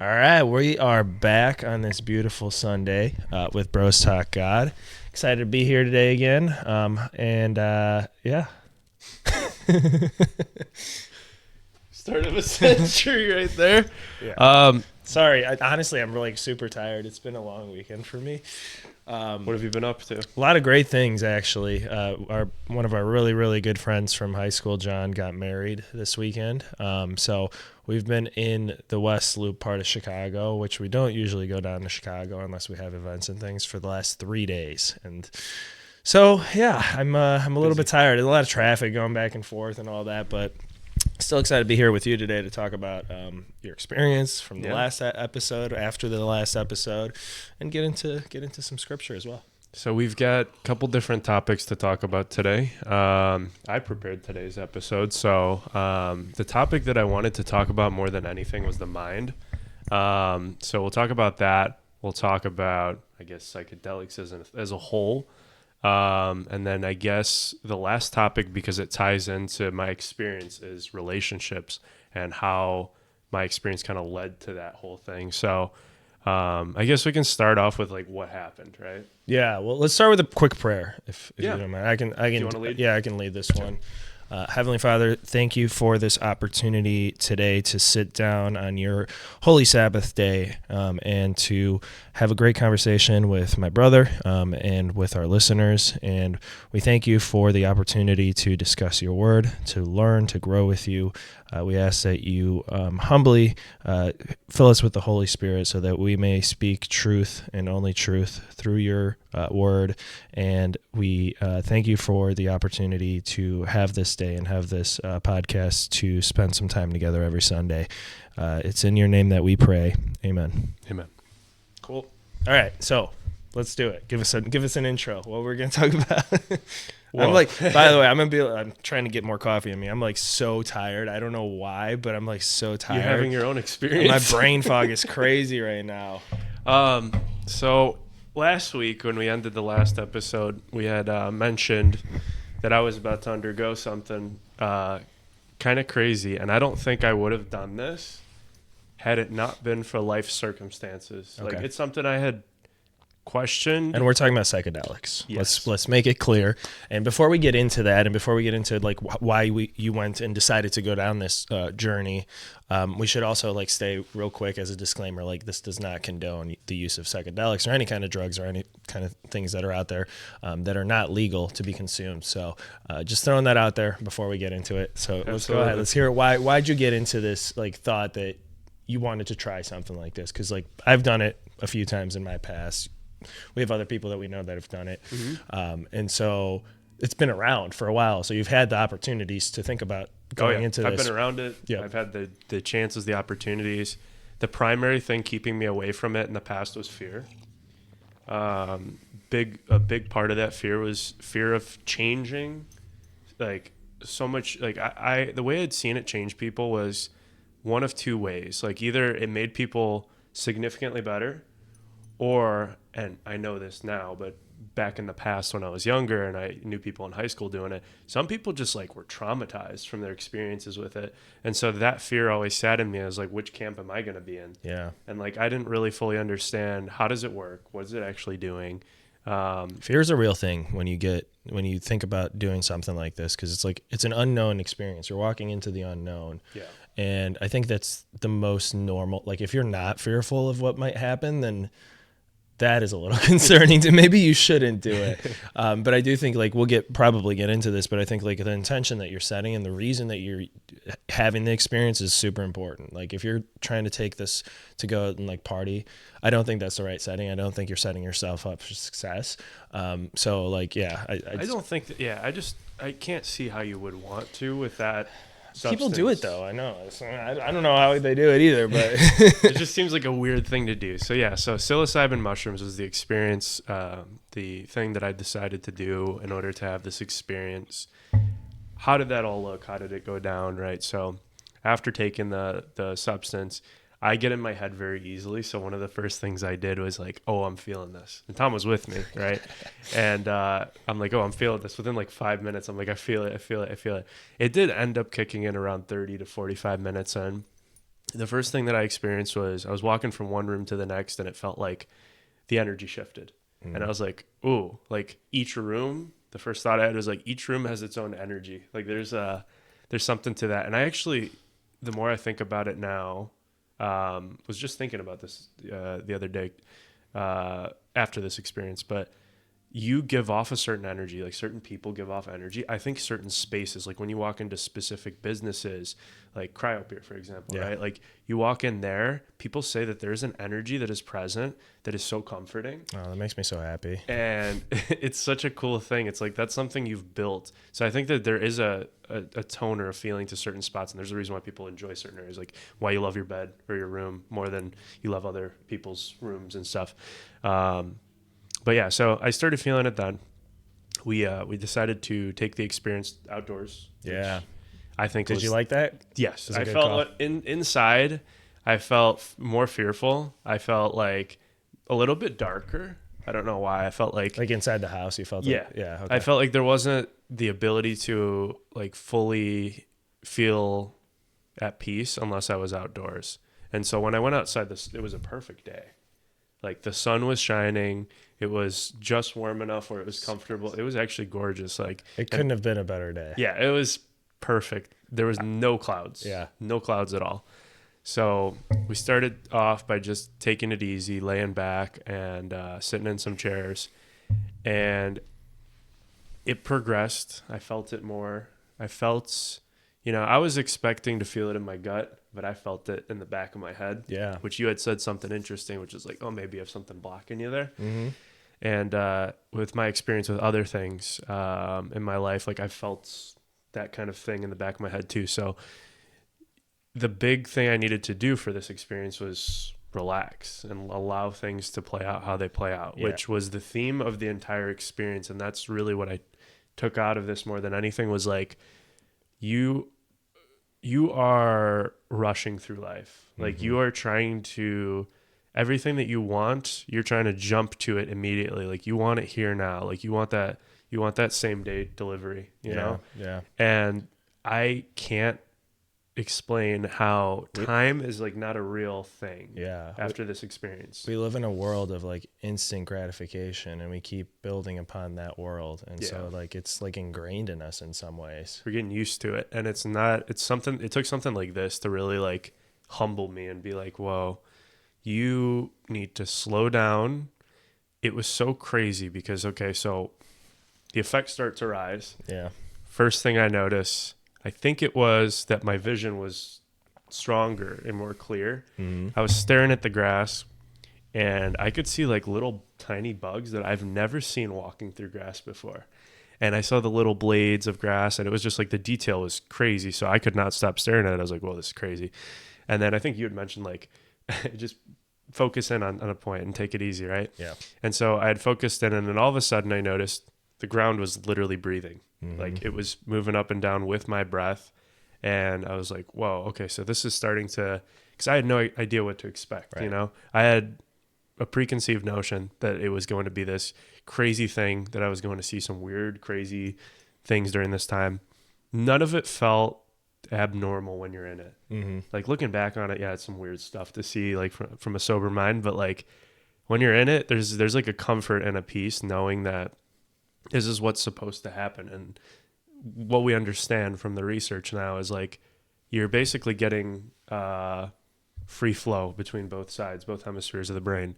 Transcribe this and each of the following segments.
All right, we are back on this beautiful Sunday with Bros Talk God. Excited to be here today again. Yeah. Start of a century right there. Yeah. Sorry, honestly, I'm like super tired. It's been a long weekend for me. What have you been up to? A lot of great things, actually. One of our really, really good friends from high school, John, got married this weekend. So we've been in the West Loop part of Chicago, which we don't usually go down to Chicago unless we have events and things for the last 3 days. And so, yeah, I'm a little bit tired. There's a lot of traffic going back and forth and all that, but still excited to be here with you today to talk about your experience from the last episode, after the last episode, and get into some scripture as well. So we've got a couple different topics to talk about today. I prepared today's episode. So the topic that I wanted to talk about more than anything was the mind. So we'll talk about that. We'll talk about, I guess, psychedelics as a whole. And then I guess the last topic, because it ties into my experience, is relationships and how my experience kind of led to that whole thing. So I guess we can start off with like what happened, right? Yeah, well, let's start with a quick prayer, if you don't mind. I can. Do you want to lead? Yeah, I can lead this one. Heavenly Father, thank you for this opportunity today to sit down on your holy Sabbath day and to have a great conversation with my brother and with our listeners. And we thank you for the opportunity to discuss your word, to learn, to grow with you. We ask that you humbly fill us with the Holy Spirit so that we may speak truth and only truth through your word. And we thank you for the opportunity to have this day and have this podcast to spend some time together every Sunday. It's in your name that we pray. Amen. Amen. Cool. All right, so let's do it. Give us an intro. What we're gonna talk about. I'm like, by the way, I'm trying to get more coffee in me. I'm like so tired. I don't know why, but I'm like so tired. You're having your own experience. My brain fog is crazy right now. So last week when we ended the last episode, we had mentioned that I was about to undergo something kind of crazy, and I don't think I would have done this had it not been for life circumstances. Okay. Like, it's something I had questioned. And we're talking about psychedelics. Yes. Let's make it clear. And before we get into that, and before we get into like why you went and decided to go down this journey, we should also like stay real quick as a disclaimer. Like, this does not condone the use of psychedelics or any kind of drugs or any kind of things that are out there that are not legal to be consumed. So just throwing that out there before we get into it. So Let's go ahead. Let's hear it. Why'd you get into this like thought that you wanted to try something like this? Because like I've done it a few times in my past. We have other people that we know that have done it. Mm-hmm. And so it's been around for a while. So you've had the opportunities to think about going into this. I've been around it. Yeah. I've had the chances, the opportunities. The primary thing keeping me away from it in the past was fear. A big part of that fear was fear of changing. Like, so much, like I the way I'd seen it change people was one of two ways. Like, either it made people significantly better, or, and I know this now, but back in the past when I was younger and I knew people in high school doing it, some people just like were traumatized from their experiences with it. And so that fear always sat in me. I was like, which camp am I going to be in? Yeah. And like, I didn't really fully understand, how does it work? What is it actually doing? Fear is a real thing when you think about doing something like this, because it's an unknown experience. You're walking into the unknown. Yeah. And I think that's the most normal. Like, if you're not fearful of what might happen, then that is a little concerning to maybe you shouldn't do it. But I do think like we'll probably get into this, but I think like the intention that you're setting and the reason that you're having the experience is super important. Like, if you're trying to take this to go and like party, I don't think that's the right setting. I don't think you're setting yourself up for success. So like, yeah, I don't think that, I can't see how you would want to with that. People do it though. I know. I don't know how they do it either, but it just seems like a weird thing to do. So yeah, so psilocybin mushrooms was the experience, the thing that I decided to do in order to have this experience. How did that all look? How did it go down? Right. So after taking the substance, I get in my head very easily. So one of the first things I did was like, oh, I'm feeling this. And Tom was with me, right? And I'm like, oh, I'm feeling this. Within like 5 minutes, I'm like, I feel it. It did end up kicking in around 30 to 45 minutes in. the first thing that I experienced was I was walking from one room to the next, and it felt like the energy shifted. And I was like, ooh, like each room, the first thought I had was like, each room has its own energy. Like there's something to that. And I actually, the more I think about it now, was just thinking about this the other day after this experience, but you give off a certain energy, like certain people give off energy. I think certain spaces, like when you walk into specific businesses, like Cryopeer, for example, right? Like you walk in there, people say that there's an energy that is present that is so comforting. Oh, that makes me so happy. And it's such a cool thing. It's like, that's something you've built. So I think that there is a tone or a feeling to certain spots. And there's a reason why people enjoy certain areas, like why you love your bed or your room more than you love other people's rooms and stuff. But yeah, so I started feeling it then. We decided to take the experience outdoors. Yeah. I think Did you like that? Yes. I good felt inside, I felt more fearful. I felt like a little bit darker. I don't know why. I felt like inside the house, you felt yeah. like, yeah. Okay. I felt like there wasn't the ability to like fully feel at peace unless I was outdoors. And so when I went outside, it was a perfect day. Like the sun was shining. It was just warm enough where it was comfortable. It was actually gorgeous. Like it couldn't have been a better day. Yeah, it was perfect. There was no clouds. Yeah. No clouds at all. So we started off by just taking it easy, laying back and sitting in some chairs. And it progressed. I felt it more. I felt, I was expecting to feel it in my gut, but I felt it in the back of my head. Yeah. Which you had said something interesting, which is like, oh, maybe you have something blocking you there. Mm-hmm. And with my experience with other things in my life, like I felt that kind of thing in the back of my head too. So the big thing I needed to do for this experience was relax and allow things to play out how they play out, which was the theme of the entire experience. And that's really what I took out of this more than anything was like, you are rushing through life. Like you are trying to, everything that you want, you're trying to jump to it immediately. Like you want it here now. Like you want that same day delivery, you know? Yeah. And I can't explain how time is like not a real thing. Yeah. After this experience. We live in a world of like instant gratification and we keep building upon that world. And so like, it's like ingrained in us in some ways. We're getting used to it. And it took something like this to really like humble me and be like, whoa, you need to slow down. It was so crazy because, okay, so the effects start to rise. Yeah. First thing I noticed, I think it was that my vision was stronger and more clear. Mm-hmm. I was staring at the grass and I could see like little tiny bugs that I've never seen walking through grass before. And I saw the little blades of grass and it was just like the detail was crazy. So I could not stop staring at it. I was like, whoa, this is crazy. And then I think you had mentioned like just focus in on a point and take it easy, right? Yeah. And so I had focused in and then all of a sudden I noticed the ground was literally breathing. Mm-hmm. Like it was moving up and down with my breath. And I was like, whoa, okay, so this is starting to, because I had no idea what to expect, right. you know? I had a preconceived notion that it was going to be this crazy thing, that I was going to see some weird, crazy things during this time. None of it felt abnormal when you're in it. Mm-hmm. Like looking back on it, yeah, it's some weird stuff to see like from a sober mind, but like when you're in it, there's like a comfort and a peace knowing that this is what's supposed to happen. And what we understand from the research now is like you're basically getting free flow between both sides, both hemispheres of the brain,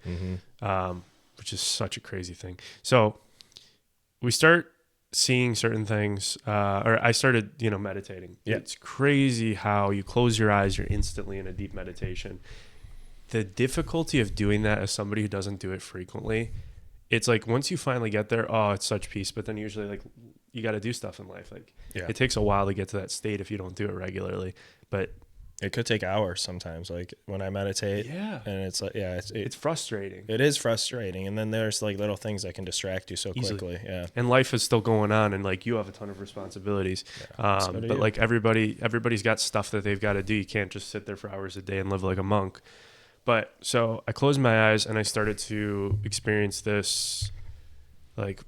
which is such a crazy thing. So we start seeing certain things, or I started, meditating. Yeah. It's crazy how you close your eyes, you're instantly in a deep meditation. The difficulty of doing that as somebody who doesn't do it frequently, it's like once you finally get there, oh, it's such peace. But then usually like you got to do stuff in life. Like it takes a while to get to that state if you don't do it regularly. But it could take hours sometimes. Like when I meditate, and it's like, it's frustrating. It is frustrating. And then there's like little things that can distract you so easily. Quickly. Yeah. And life is still going on. And like you have a ton of responsibilities. So but like everybody's got stuff that they've got to do. You can't just sit there for hours a day and live like a monk. But so I closed my eyes and I started to experience this like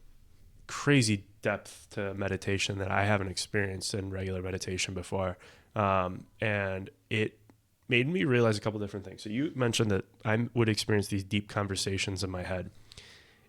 crazy depth to meditation that I haven't experienced in regular meditation before. And it made me realize a couple different things. So you mentioned that I would experience these deep conversations in my head.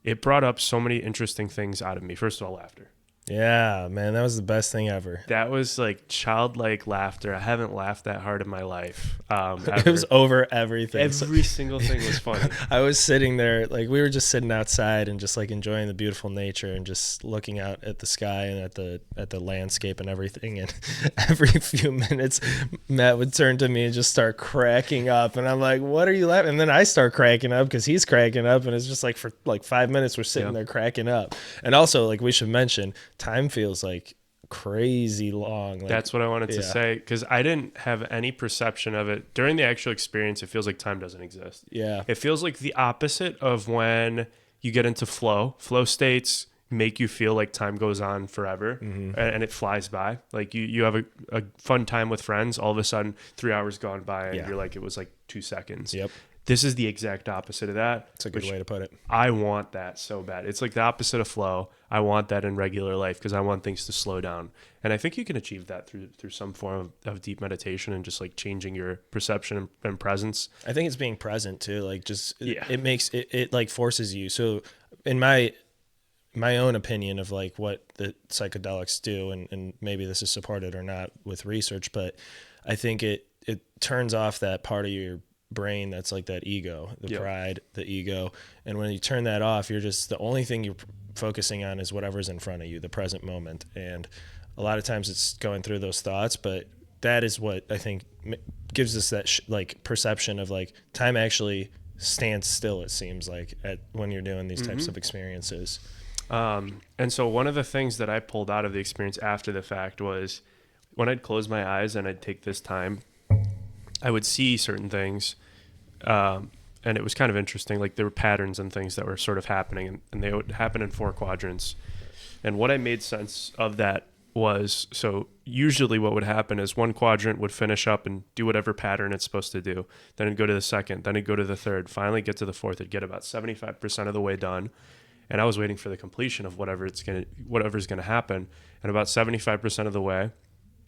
It brought up so many interesting things out of me. First of all, laughter. Yeah, man, that was the best thing ever. That was like childlike laughter. I haven't laughed that hard in my life. It was over everything. Every single thing was funny. I was sitting there, like we were just sitting outside and just like enjoying the beautiful nature and just looking out at the sky and at the landscape and everything. And every few minutes, Matt would turn to me and just start cracking up. And I'm like, "What are you laughing?" And then I start cracking up because he's cracking up. And it's just like for like 5 minutes we're sitting there cracking up. And also, like we should mention, time feels like crazy long. Like, that's what I wanted to say, because I didn't have any perception of it during the actual experience. It feels like time doesn't exist. Yeah, it feels like the opposite of when you get into flow states make you feel like time goes on forever, and it flies by. Like you have a fun time with friends, all of a sudden 3 hours gone by and you're like, it was like 2 seconds. Yep. This is the exact opposite of that. That's a good way to put it. I want that so bad. It's like the opposite of flow. I want that in regular life because I want things to slow down. And I think you can achieve that through some form of deep meditation and just like changing your perception and presence. I think it's being present too. Like just, it makes it like forces you. So in my own opinion of like what the psychedelics do, and maybe this is supported or not with research, but I think it turns off that part of your brain that's like that ego, the pride, the ego. And when you turn that off, you're just, the only thing you're focusing on is whatever's in front of you, the present moment. And a lot of times it's going through those thoughts, but that is what I think gives us that like perception of like time actually stands still, it seems like, when you're doing these types of experiences. And so one of the things that I pulled out of the experience after the fact was when I'd close my eyes and I'd take this time, I would see certain things. And it was kind of interesting. Like there were patterns and things that were sort of happening, and they would happen in 4 quadrants. And what I made sense of that was, so usually what would happen is one quadrant would finish up and do whatever pattern it's supposed to do. Then it'd go to the second, then it'd go to the third, finally get to the fourth. It'd get about 75% of the way done. And I was waiting for the completion of whatever's going to happen. And about 75% of the way,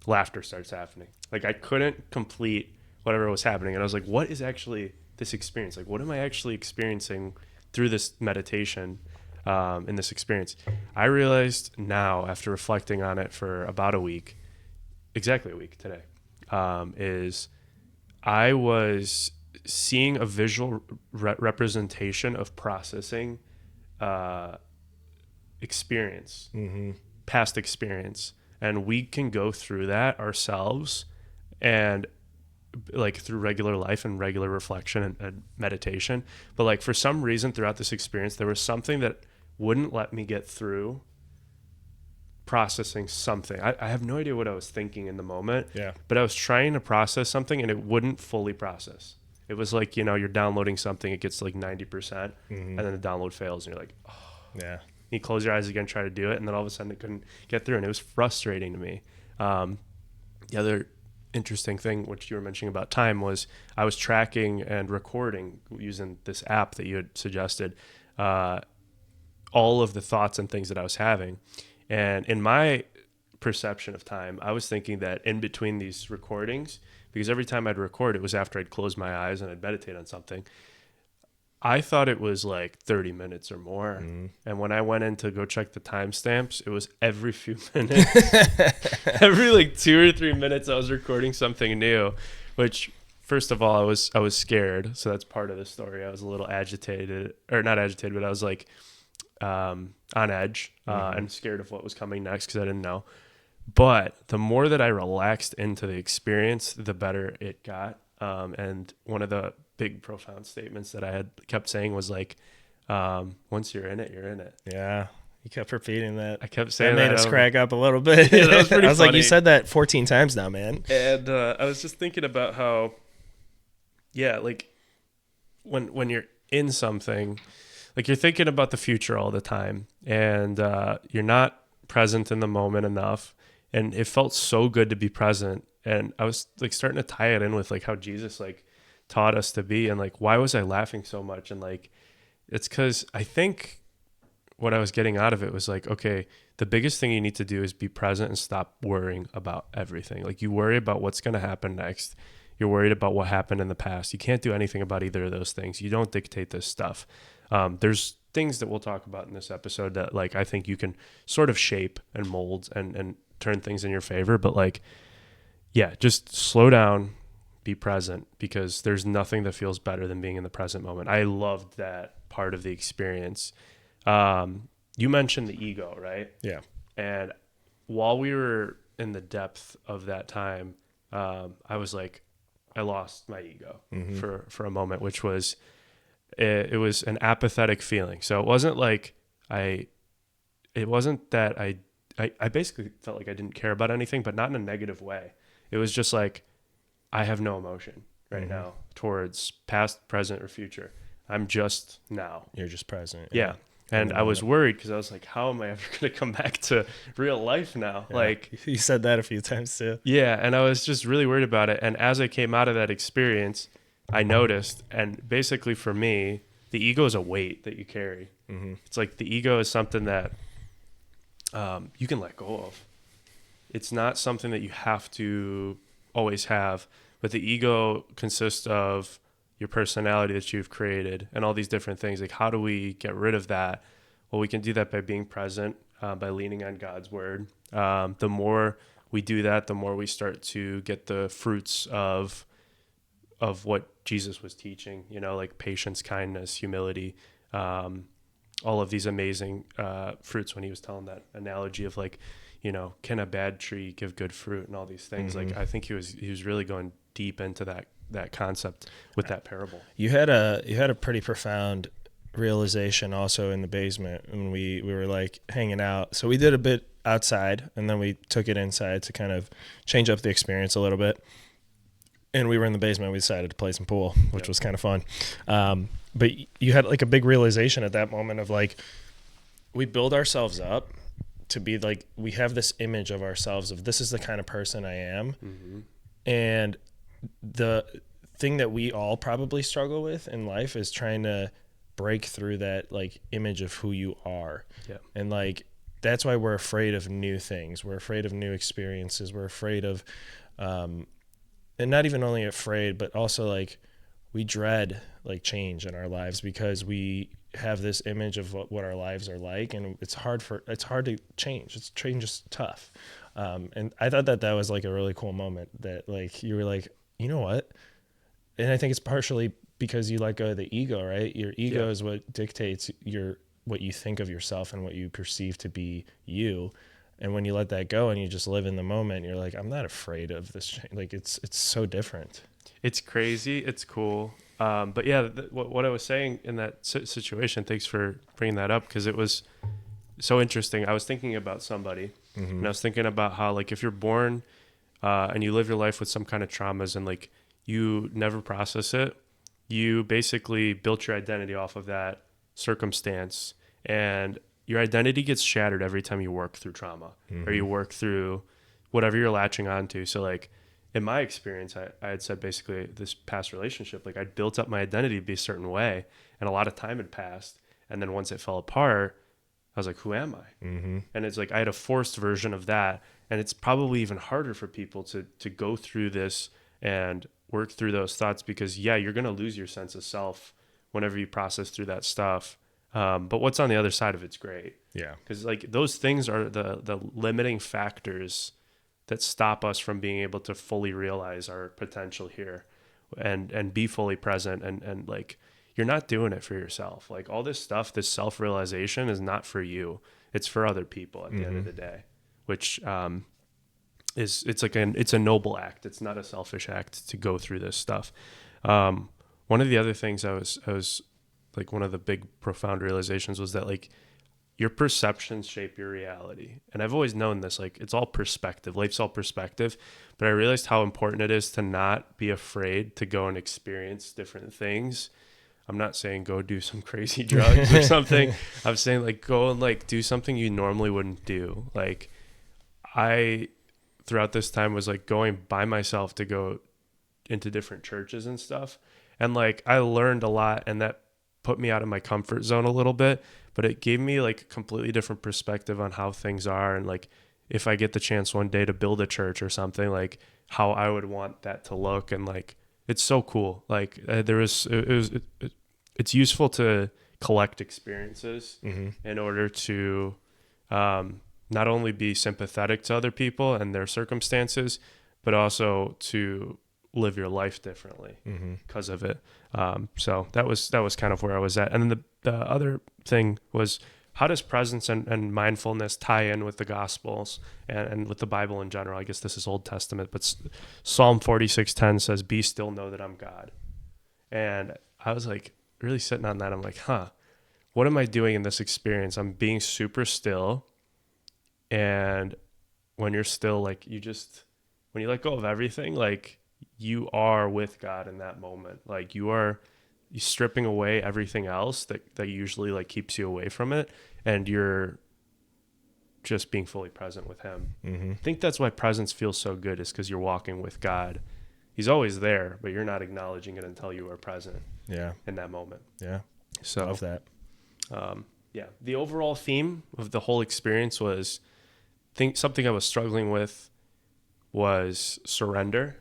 laughter starts happening. Like I couldn't complete whatever was happening. And I was like, what is actually this experience? Like, what am I actually experiencing through this meditation, in this experience? I realized now, after reflecting on it for about a week, exactly a week today, is I was seeing a visual representation of processing experience, past experience. And we can go through that ourselves, and like through regular life and regular reflection and meditation. But like for some reason throughout this experience, there was something that wouldn't let me get through processing something. I have no idea what I was thinking in the moment, but I was trying to process something and it wouldn't fully process. It was like, you're downloading something, it gets like 90%, and then the download fails and you're like, oh. Yeah. You close your eyes again, try to do it, and then all of a sudden it couldn't get through, and it was frustrating to me. The other interesting thing, which you were mentioning about time, was I was tracking and recording using this app that you had suggested, all of the thoughts and things that I was having. And in my perception of time, I was thinking that in between these recordings, because every time I'd record, it was after I'd close my eyes and I'd meditate on something, I thought it was like 30 minutes or more. And when I went in to go check the timestamps, it was every few minutes. Every like 2 or 3 minutes I was recording something new, which first of all, I was scared. So that's part of the story. I was a little agitated, or not agitated, but I was like on edge and scared of what was coming next because I didn't know. But the more that I relaxed into the experience, the better it got. And one of the big profound statements that I had kept saying was like, once you're in it, you're in it. Yeah. You kept repeating that. I kept saying that. Made us crack up a little bit. Yeah, that was pretty I was funny. like, you said that 14 times now, man. And I was just thinking about how, like when you're in something, like you're thinking about the future all the time, and you're not present in the moment enough. And it felt so good to be present. And I was like starting to tie it in with like how Jesus like taught us to be, and like why was I laughing so much? And like it's because I think what I was getting out of it was like, okay, the biggest thing you need to do is be present and stop worrying about everything. Like you worry about what's going to happen next. You're worried about what happened in the past. You can't do anything about either of those things. You don't dictate this stuff. There's things that we'll talk about in this episode that like I think you can sort of shape and mold and turn things in your favor. But like, yeah, just slow down, be present, because there's nothing that feels better than being in the present moment. I loved that part of the experience. You mentioned the ego, right? Yeah. And while we were in the depth of that time, I was like, I lost my ego for a moment, which was, it was an apathetic feeling. So it wasn't like I basically felt like I didn't care about anything, but not in a negative way. It was just like, I have no emotion right now towards past, present, or future. I'm just now. You're just present. Yeah. And I was worried because I was like, how am I ever going to come back to real life now? Yeah. Like, you said that a few times too. yeah. And I was just really worried about it. And as I came out of that experience, I noticed, and basically for me, the ego is a weight that you carry. It's like the ego is something that you can let go of. It's not something that you have to always have, but the ego consists of your personality that you've created and all these different things. Like, how do we get rid of that? Well, we can do that by being present, by leaning on God's word. The more we do that, the more we start to get the fruits of what Jesus was teaching, you know, like patience, kindness, humility, all of these amazing fruits when he was telling that analogy of like, you know, can a bad tree give good fruit and all these things. Like, I think he was really going deep into that concept with that parable. You had a pretty profound realization also in the basement when we were like hanging out. So we did a bit outside and then we took it inside to kind of change up the experience a little bit. And we were in the basement. We decided to play some pool, which was kind of fun. But you had like a big realization at that moment of like, we build ourselves up to be like, we have this image of ourselves of this is the kind of person I am. And the thing that we all probably struggle with in life is trying to break through that like image of who you are. Yeah. And like, that's why we're afraid of new things. We're afraid of new experiences. We're afraid of, and not even only afraid, but also like we dread like change in our lives because we have this image of what our lives are like, and it's hard to change. Change is tough. And I thought that was like a really cool moment that like you were like, you know what? And I think it's partially because you let go of the ego, right? Your ego is what dictates what you think of yourself and what you perceive to be you. And when you let that go and you just live in the moment, you're like, I'm not afraid of this change. Like it's so different. It's crazy. It's cool. But yeah, what I was saying in that situation, thanks for bringing that up, because it was so interesting. I was thinking about somebody and I was thinking about how like if you're born and you live your life with some kind of traumas and like you never process it, you basically built your identity off of that circumstance, and your identity gets shattered every time you work through trauma or you work through whatever you're latching onto. So like in my experience, I had said basically this past relationship, like I'd built up my identity to be a certain way and a lot of time had passed. And then once it fell apart, I was like, who am I? And it's like, I had a forced version of that. And it's probably even harder for people to go through this and work through those thoughts because you're going to lose your sense of self whenever you process through that stuff. But what's on the other side of it's great. Yeah. Because like those things are the limiting factors that stop us from being able to fully realize our potential here and be fully present. And like, you're not doing it for yourself. Like all this stuff, this self-realization is not for you. It's for other people at the end of the day, which, it's a noble act. It's not a selfish act to go through this stuff. One of the other things I was like, one of the big profound realizations was that like your perceptions shape your reality. And I've always known this, like it's all perspective, life's all perspective, but I realized how important it is to not be afraid to go and experience different things. I'm not saying go do some crazy drugs or something. I'm saying like go and like do something you normally wouldn't do. Like I, throughout this time was like going by myself to go into different churches and stuff. And like, I learned a lot and that put me out of my comfort zone a little bit, but it gave me like a completely different perspective on how things are. And like, if I get the chance one day to build a church or something, like how I would want that to look. And like, it's so cool. Like it's useful to collect experiences in order to not only be sympathetic to other people and their circumstances, but also to live your life differently because of it. So that was kind of where I was at. And then the other thing was, how does presence and mindfulness tie in with the Gospels and with the Bible in general? I guess this is Old Testament, but Psalm 46:10 says, "Be still, know that I'm God." And I was like really sitting on that. I'm like, what am I doing in this experience? I'm being super still. And when you're still, like, when you let go of everything, like, you are with God in that moment. Like, you're stripping away everything else that usually like keeps you away from it, and you're just being fully present with him. I think that's why presence feels so good, is because you're walking with God. He's always there, but you're not acknowledging it until you are present in that moment. So love that. The overall theme of the whole experience was, something I was struggling with was surrender.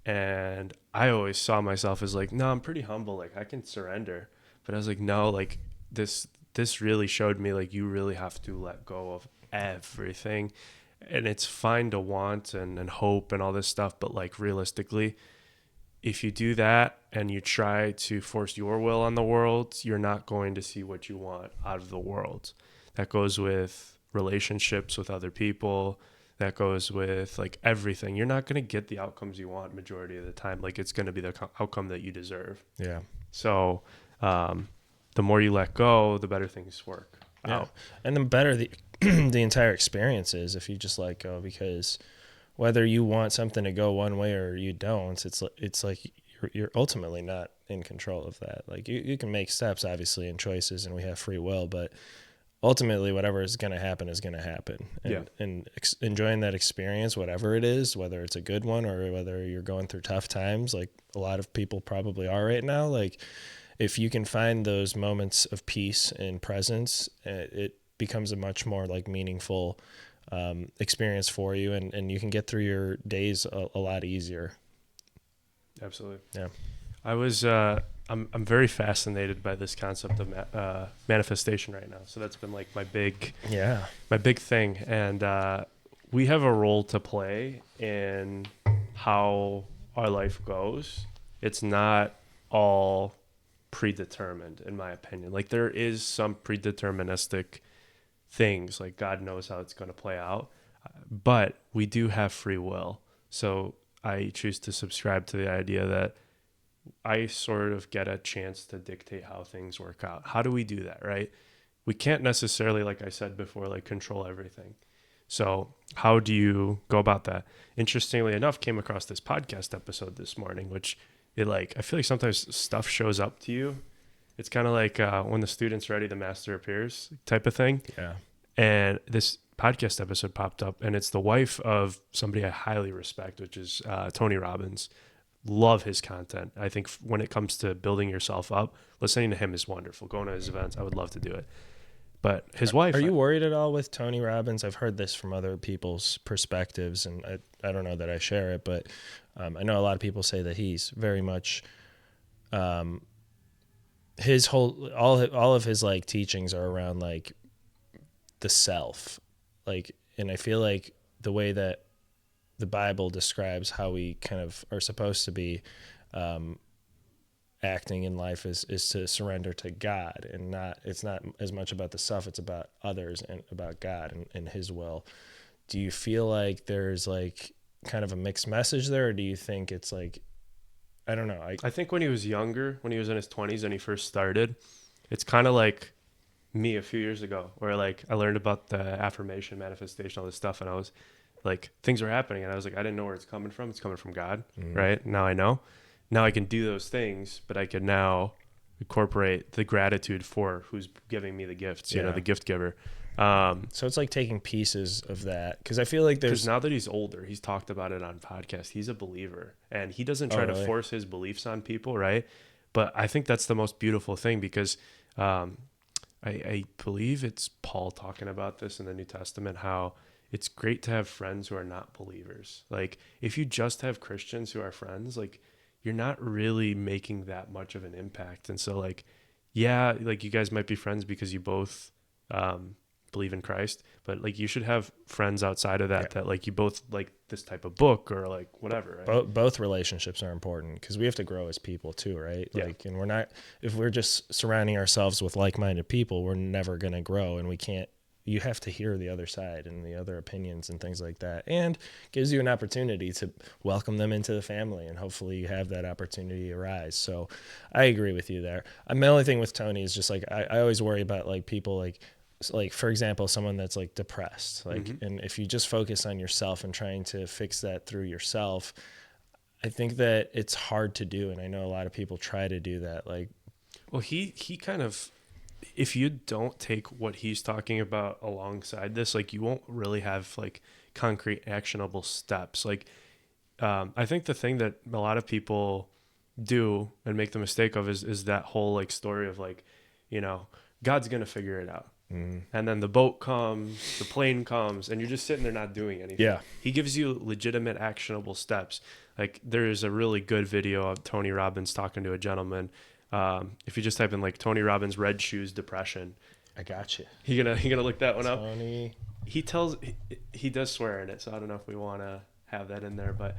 And I always saw myself as like, no, I'm pretty humble. Like, I can surrender. But I was like, no, like this really showed me, like, you really have to let go of everything. And it's fine to want and hope and all this stuff. But like, realistically, if you do that and you try to force your will on the world, you're not going to see what you want out of the world. That goes with relationships with other people. That goes with like everything. You're not going to get the outcomes you want majority of the time. Like, it's going to be the outcome that you deserve. Yeah. So the more you let go, the better things work out. And the better the the entire experience is if you just let go, because whether you want something to go one way or you don't, it's like you're ultimately not in control of that. Like, you can make steps, obviously, and choices, and we have free will, but ultimately whatever is going to happen is going to happen. And enjoying that experience, whatever it is, whether it's a good one or whether you're going through tough times, like a lot of people probably are right now, like, if you can find those moments of peace and presence, it becomes a much more like meaningful experience for you, and you can get through your days a lot easier. Absolutely. Yeah. I was I'm very fascinated by this concept of manifestation right now. So that's been like my big thing. And we have a role to play in how our life goes. It's not all predetermined, in my opinion. Like, there is some predeterministic things, like God knows how it's going to play out, but we do have free will. So I choose to subscribe to the idea that I sort of get a chance to dictate how things work out. How do we do that, right? We can't necessarily, like I said before, like control everything. So how do you go about that? Interestingly enough, came across this podcast episode this morning, which I feel like sometimes stuff shows up to you. It's kind of like when the student's ready, the master appears type of thing. Yeah. And this podcast episode popped up, and it's the wife of somebody I highly respect, which is Tony Robbins. Love his content. I think when it comes to building yourself up, listening to him is wonderful. Going to his events, I would love to do it. But his wife... Are you worried at all with Tony Robbins? I've heard this from other people's perspectives, and I don't know that I share it, but I know a lot of people say that he's very much... his whole... All of his, like, teachings are around, like, the self. Like, and I feel like the way that the Bible describes how we kind of are supposed to be acting in life is to surrender to God, and it's not as much about the self, it's about others and about God and his will. Do you feel like there's like kind of a mixed message there, or do you think it's like, I don't know. I think when he was younger, when he was in his 20s and he first started, it's kind of like me a few years ago, where like I learned about the affirmation, manifestation, all this stuff, and I was like, things are happening, and I was like, I didn't know where it's coming from. It's coming from God, right? Now I know. Now I can do those things, but I can now incorporate the gratitude for who's giving me the gifts, the gift giver. So it's like taking pieces of that, because I feel like there's... now that he's older, he's talked about it on podcasts. He's a believer, and he doesn't try to force his beliefs on people, right? But I think that's the most beautiful thing, because I believe it's Paul talking about this in the New Testament, how it's great to have friends who are not believers. Like if you just have Christians who are friends, like you're not really making that much of an impact. And so like, yeah, like you guys might be friends because you both believe in Christ, but like you should have friends outside of that, that like you both like this type of book or like whatever. Right? Both relationships are important because we have to grow as people too, right? Yeah. Like, and we're not, if we're just surrounding ourselves with like-minded people, we're never going to grow, and we can't. You have to hear the other side and the other opinions and things like that, and gives you an opportunity to welcome them into the family, and hopefully you have that opportunity arise. So I agree with you there. My only thing with Tony is just like, I always worry about like people like for example, someone that's like depressed, like, and if you just focus on yourself and trying to fix that through yourself, I think that it's hard to do. And I know a lot of people try to do that. Like, well, he kind of, if you don't take what he's talking about alongside this, like you won't really have like concrete actionable steps. Like, I think the thing that a lot of people do and make the mistake of is that whole like story of like, you know, God's going to figure it out. And then the boat comes, the plane comes, and you're just sitting there not doing anything. Yeah. He gives you legitimate actionable steps. Like there's a really good video of Tony Robbins talking to a gentleman. If you just type in like Tony Robbins red shoes depression, I got you. you gonna look that one up. Tony. He does swear in it, so I don't know if we want to have that in there, but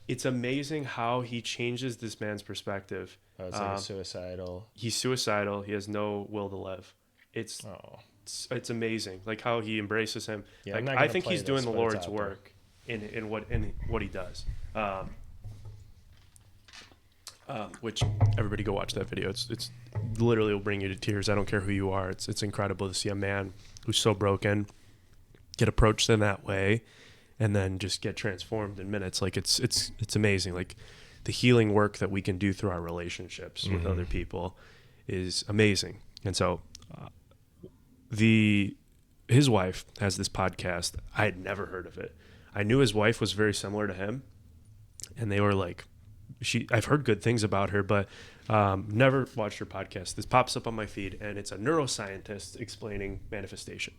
it's amazing how he changes this man's perspective. Oh, it's like suicidal. He's suicidal. He has no will to live. It's amazing, like how he embraces him. Yeah, like, I think he's doing the Lord's work in what he does. Which everybody go watch that video. It's literally will bring you to tears. I don't care who you are. It's incredible to see a man who's so broken get approached in that way, and then just get transformed in minutes. Like it's amazing. Like the healing work that we can do through our relationships with other people is amazing. And so his wife has this podcast. I had never heard of it. I knew his wife was very similar to him, and they were like, I've heard good things about her, but never watched her podcast. This pops up on my feed, and it's a neuroscientist explaining manifestation.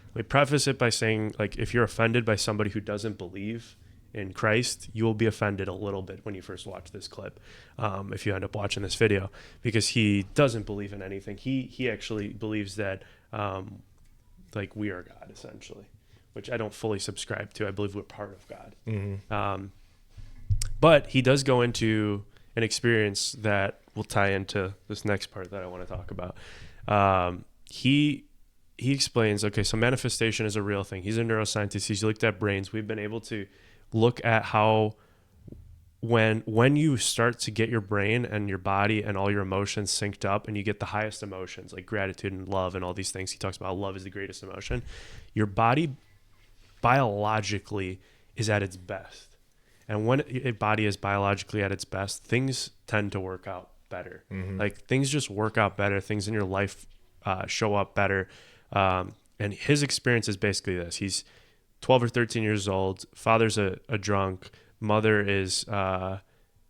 Let me preface it by saying, like, if you're offended by somebody who doesn't believe in Christ, you will be offended a little bit when you first watch this clip, if you end up watching this video, because he doesn't believe in anything. He actually believes that like we are God, essentially, which I don't fully subscribe to. I believe we're part of God. But he does go into an experience that will tie into this next part that I want to talk about. He explains, okay, so manifestation is a real thing. He's a neuroscientist. He's looked at brains. We've been able to look at how when you start to get your brain and your body and all your emotions synced up, and you get the highest emotions like gratitude and love and all these things. He talks about how love is the greatest emotion. Your body biologically is at its best. And when a body is biologically at its best, things tend to work out better. Like things just work out better. Things in your life show up better. And his experience is basically this. He's 12 or 13 years old. Father's a drunk. Mother is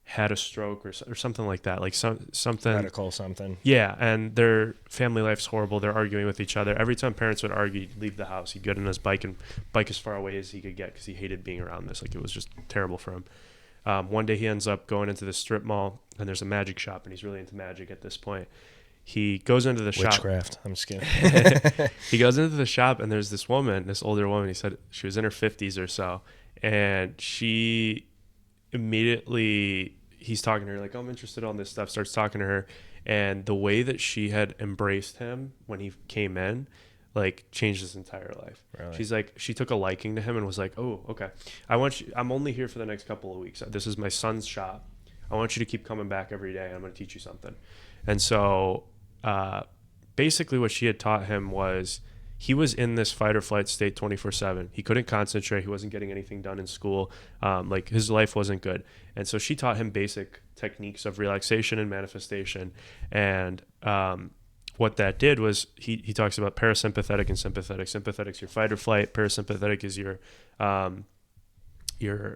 had a stroke or something like that. Like something. Medical something. Yeah, and their family life's horrible. They're arguing with each other. Every time parents would argue, he'd leave the house. He'd get on his bike and bike as far away as he could get because he hated being around this. Like it was just terrible for him. One day he ends up going into the strip mall, and there's a magic shop, and he's really into magic at this point. He goes into the shop. Witchcraft. I'm just kidding. He goes into the shop, and there's this woman, this older woman. He said she was in her 50s or so, and she immediately, he's talking to her like, oh, I'm interested in all this stuff, starts talking to her, and the way that she had embraced him when he came in like changed his entire life. Really? She's like, she took a liking to him and was like, oh, okay, I'm only here for the next couple of weeks. This is my son's shop. I want you to keep coming back every day, and I'm going to teach you something. And so basically what she had taught him was he was in this fight or flight state 24/7. He couldn't concentrate. He wasn't getting anything done in school. Like his life wasn't good. And so she taught him basic techniques of relaxation and manifestation. And what that did was he talks about parasympathetic and sympathetic. Sympathetic's your fight or flight. Parasympathetic is your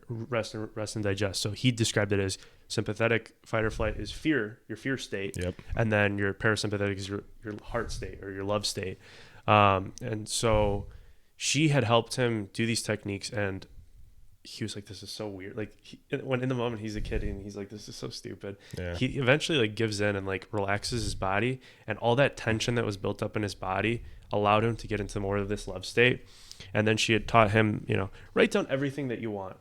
rest and digest. So he described it as sympathetic fight or flight is fear, your fear state. Yep. And then your parasympathetic is your heart state or your love state. And so she had helped him do these techniques, and he was like, this is so weird. Like when in the moment he's a kid and he's like, this is so stupid. Yeah. He eventually like gives in and like relaxes his body, and all that tension that was built up in his body allowed him to get into more of this love state. And then she had taught him, write down everything that you want.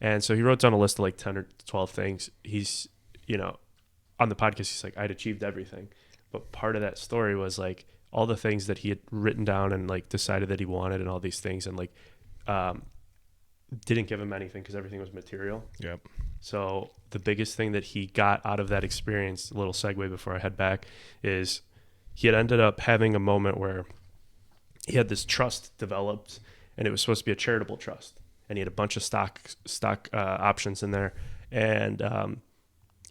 And so he wrote down a list of like 10 or 12 things. He's, on the podcast, he's like, I'd achieved everything. But part of that story was like all the things that he had written down and like decided that he wanted and all these things, and like, didn't give him anything because everything was material. Yep. So the biggest thing that he got out of that experience, a little segue before I head back, is he had ended up having a moment where he had this trust developed, and it was supposed to be a charitable trust, and he had a bunch of stock options in there, and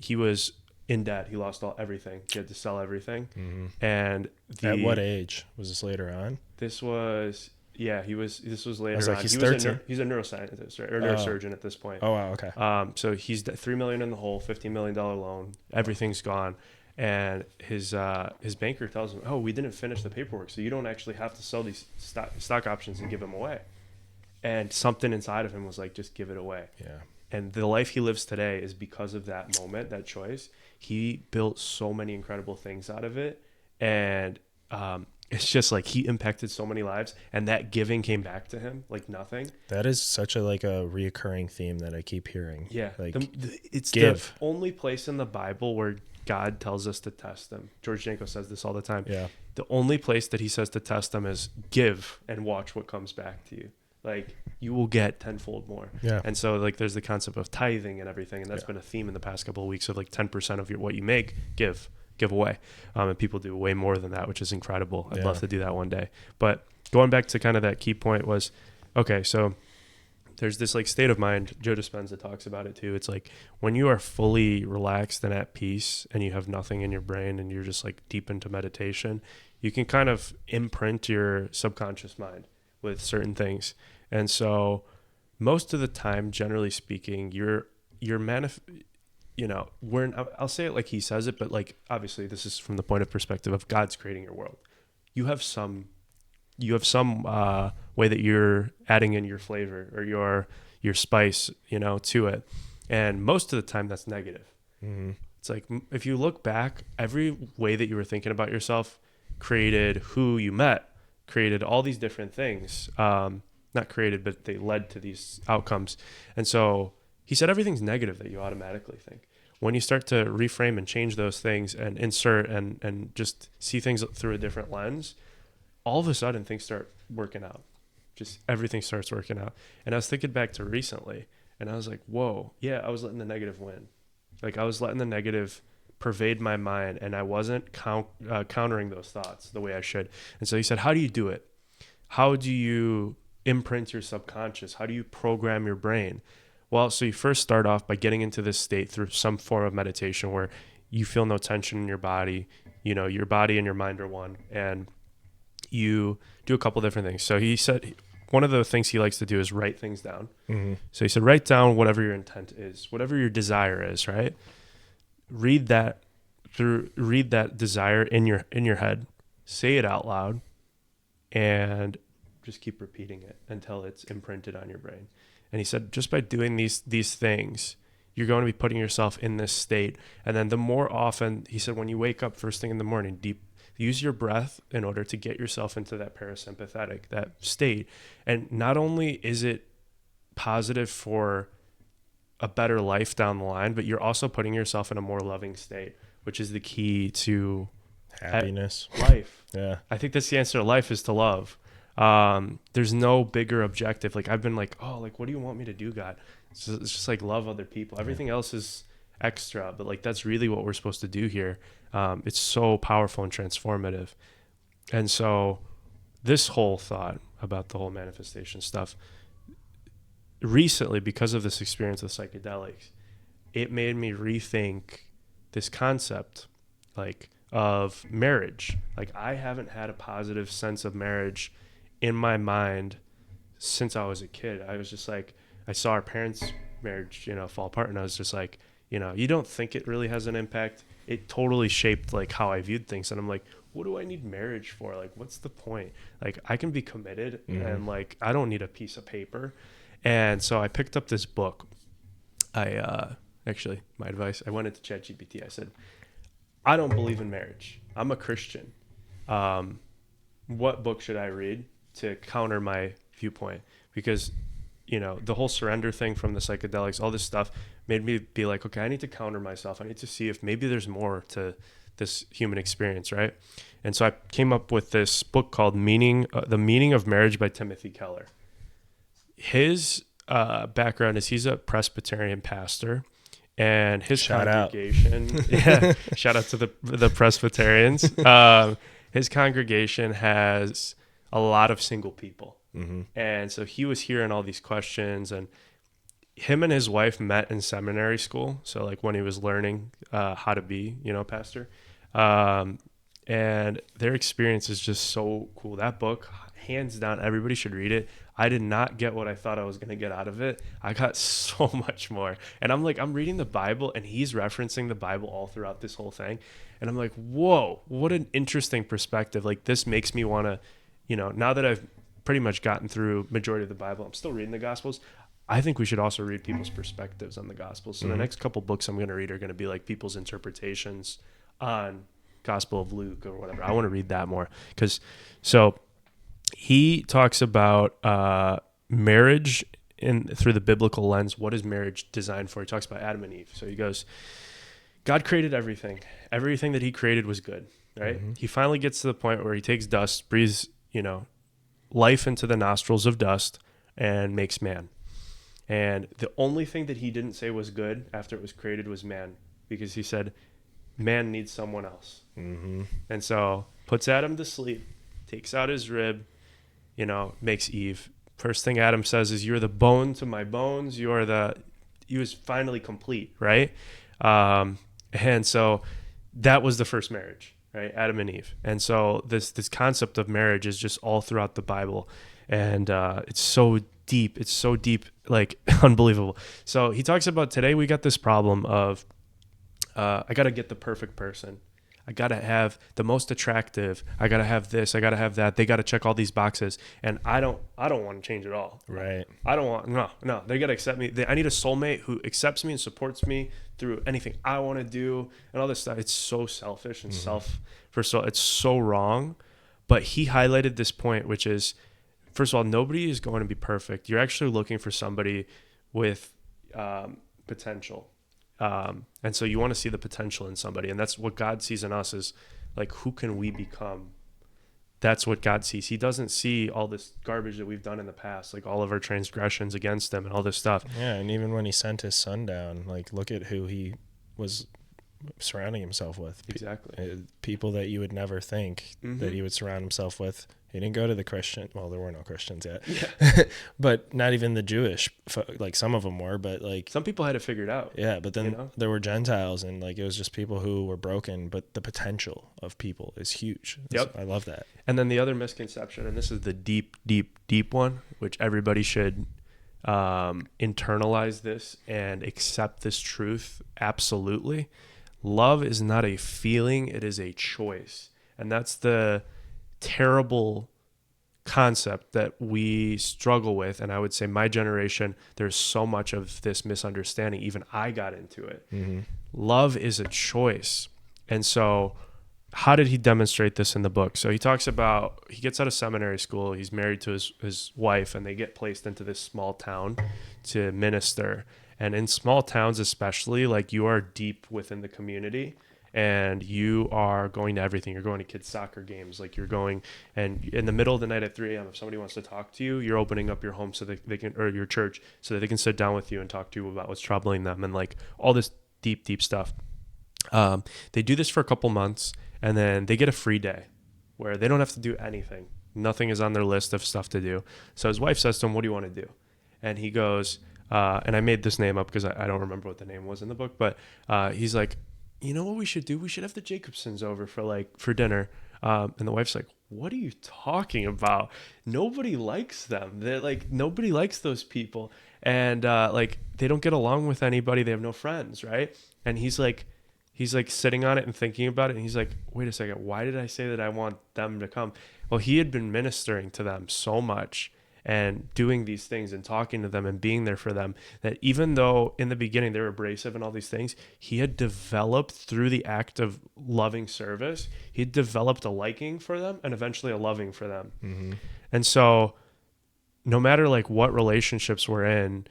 he was in debt. He lost everything. He had to sell everything. Mm-hmm. And at what age was this? Later on? This was this was later like, on. he's He's a neuroscientist, right? Or neurosurgeon at this point. Oh wow, okay. So he's $3 million in the hole, $15 million loan. Everything's gone. And his banker tells him, oh, we didn't finish the paperwork, so you don't actually have to sell these stock options and give them away. And something inside of him was like, just give it away. Yeah. And the life he lives today is because of that moment, that choice. He built so many incredible things out of it. And it's just like he impacted so many lives, and that giving came back to him like nothing. That is such a reoccurring theme that I keep hearing. Yeah. Like it's give. the only place in the Bible where God tells us to test them. George Janko says this all the time. Yeah. The only place that he says to test them is give and watch what comes back to you. Like you will get tenfold more. Yeah. And so like there's the concept of tithing and everything, and that's been a theme in the past couple of weeks of like 10% of what you make, give away. And people do way more than that, which is incredible. I'd love to do that one day. But going back to kind of that key point was, okay, so there's this like state of mind. Joe Dispenza talks about it too. It's like when you are fully relaxed and at peace and you have nothing in your brain and you're just like deep into meditation, you can kind of imprint your subconscious mind with certain things. And so most of the time, generally speaking, I'll say it like he says it, but like obviously this is from the point of perspective of God's creating your world. You have some way that you're adding in your flavor or your spice, to it. And most of the time that's negative. Mm-hmm. It's like, if you look back, every way that you were thinking about yourself created who you met, created all these different things. Not created, but they led to these outcomes. And so he said, everything's negative that you automatically think. When you start to reframe and change those things and insert and just see things through a different lens, all of a sudden things start working out. Just everything starts working out. And I was thinking back to recently, and I was like, whoa, yeah, I was letting the negative win. Like I was letting the negative pervade my mind, and I wasn't countering those thoughts the way I should. And so he said, how do you do it? How do you imprint your subconscious? How do you program your brain? Well, so you first start off by getting into this state through some form of meditation where you feel no tension in your body. Your body and your mind are one, and you do a couple different things. So he said one of the things he likes to do is write things down. Mm-hmm. So he said, write down whatever your intent is, whatever your desire is, right? Read that desire in your head, say it out loud, and just keep repeating it until it's imprinted on your brain. And he said, just by doing these things, you're going to be putting yourself in this state. And then the more often, he said, when you wake up first thing in the morning, use your breath in order to get yourself into that parasympathetic, that state. And not only is it positive for a better life down the line, but you're also putting yourself in a more loving state, which is the key to happiness, life. Yeah. I think that's the answer to life, is to love. There's no bigger objective. Like I've been like, oh, like, what do you want me to do, God? It's just like love other people. Everything else is extra, but like, that's really what we're supposed to do here. It's so powerful and transformative. And so this whole thought about the whole manifestation stuff recently, because of this experience with psychedelics, it made me rethink this concept like of marriage. Like I haven't had a positive sense of marriage in my mind since I was a kid. I was just like, I saw our parents' marriage, fall apart, and I was just like, you don't think it really has an impact it totally shaped like how I viewed things. And I'm like, what do I need marriage for? Like, what's the point? Like, I can be committed and like, I don't need a piece of paper. And so I picked up this book. Actually, my advice, I went into ChatGPT. I said, I don't believe in marriage. I'm a Christian. What book should I read to counter my viewpoint? Because, you know, the whole surrender thing from the psychedelics, all this stuff made me be like, okay, I need to counter myself. I need to see if maybe there's more to this human experience, right? And so I came up with this book called The Meaning of Marriage by Timothy Keller. His background is he's a Presbyterian pastor, and his congregation, shout out to the Presbyterians. His congregation has a lot of single people. And so he was hearing all these questions, and him and his wife met in seminary school. So like when he was learning how to be, you know, pastor. And their experience is just so cool. That book, hands down, everybody should read it. I did not get what I thought I was going to get out of it. I got so much more. And I'm like, I'm reading the Bible, and he's referencing the Bible all throughout this whole thing. And I'm like, whoa, what an interesting perspective. Like, this makes me want to, you know, now that I've pretty much gotten through majority of the Bible, I'm still reading the Gospels. I think we should also read people's perspectives on the Gospels. So the next couple books I'm going to read are going to be like people's interpretations on Gospel of Luke or whatever. I want to read that more so he talks about marriage through the biblical lens. What is marriage designed for? He talks about Adam and Eve. So he goes, God created everything. Everything that he created was good, right? He finally gets to the point where he takes dust, breathes, you know, life into the nostrils of dust, and makes man. And the only thing that he didn't say was good after it was created was man, because he said, man needs someone else. And so puts Adam to sleep, takes out his rib, you know, makes Eve. First thing Adam says is, you're the bone to my bones. He was finally complete, right? And so that was the first marriage, right? Adam and Eve. And so this concept of marriage is just all throughout the Bible. And it's so deep. It's so deep, like unbelievable. So he talks about today we got this problem of, I got to get the perfect person. I got to have the most attractive. I got to have this. I got to have that. They got to check all these boxes. And I don't want to change at all. Right. I don't want, no. They got to accept me. I need a soulmate who accepts me and supports me through anything I want to do and all this stuff. It's so selfish and it's so wrong. But he highlighted this point, which is, first of all, nobody is going to be perfect. You're actually looking for somebody with potential. And so you want to see the potential in somebody, and that's what God sees in us, is like, who can we become? That's what God sees. He doesn't see all this garbage that we've done in the past, like all of our transgressions against him and all this stuff. Yeah. And even when he sent his son down, like, look at who he was surrounding himself with. Exactly. People that you would never think that he would surround himself with. He didn't go to the Christian. Well, there were no Christians yet, but not even the Jewish. Like, some of them were, but like some people had it figured out. Yeah, but then there were Gentiles, and like it was just people who were broken. But the potential of people is huge. Yep, I love that. And then the other misconception, and this is the deep one, which everybody should internalize this and accept this truth. Absolutely, love is not a feeling; it is a choice, and that's the terrible concept that we struggle with. And I would say my generation, there's so much of this misunderstanding. Even I got into it. Love is a choice. And so how did he demonstrate this in the book? So he talks about, he gets out of seminary school, he's married to his wife, and they get placed into this small town to minister. And in small towns especially, like, you are deep within the community, and you are going to everything. You're going to kids' soccer games. Like, you're going, and in the middle of the night at 3 a.m., if somebody wants to talk to you, you're opening up your home so that they can, or your church, so that they can sit down with you and talk to you about what's troubling them, and like all this deep stuff. They do this for a couple months, and then they get a free day where they don't have to do anything. Nothing is on their list of stuff to do. So his wife says to him, "What do you want to do?" And he goes, and I made this name up because I don't remember what the name was in the book, but he's like, "You know what we should do? We should have the Jacobsons over for dinner." And the wife's like, "What are you talking about? Nobody likes them. They're like, nobody likes those people. And like, they don't get along with anybody. They have no friends." Right. And he's like, he's like sitting on it and thinking about it. And he's like, wait a second, why did I say that I want them to come? Well, he had been ministering to them so much and doing these things and talking to them and being there for them, that even though in the beginning they were abrasive and all these things, he had developed through the act of loving service, he had developed a liking for them and eventually a loving for them. Mm-hmm. And so no matter like what relationships we're in,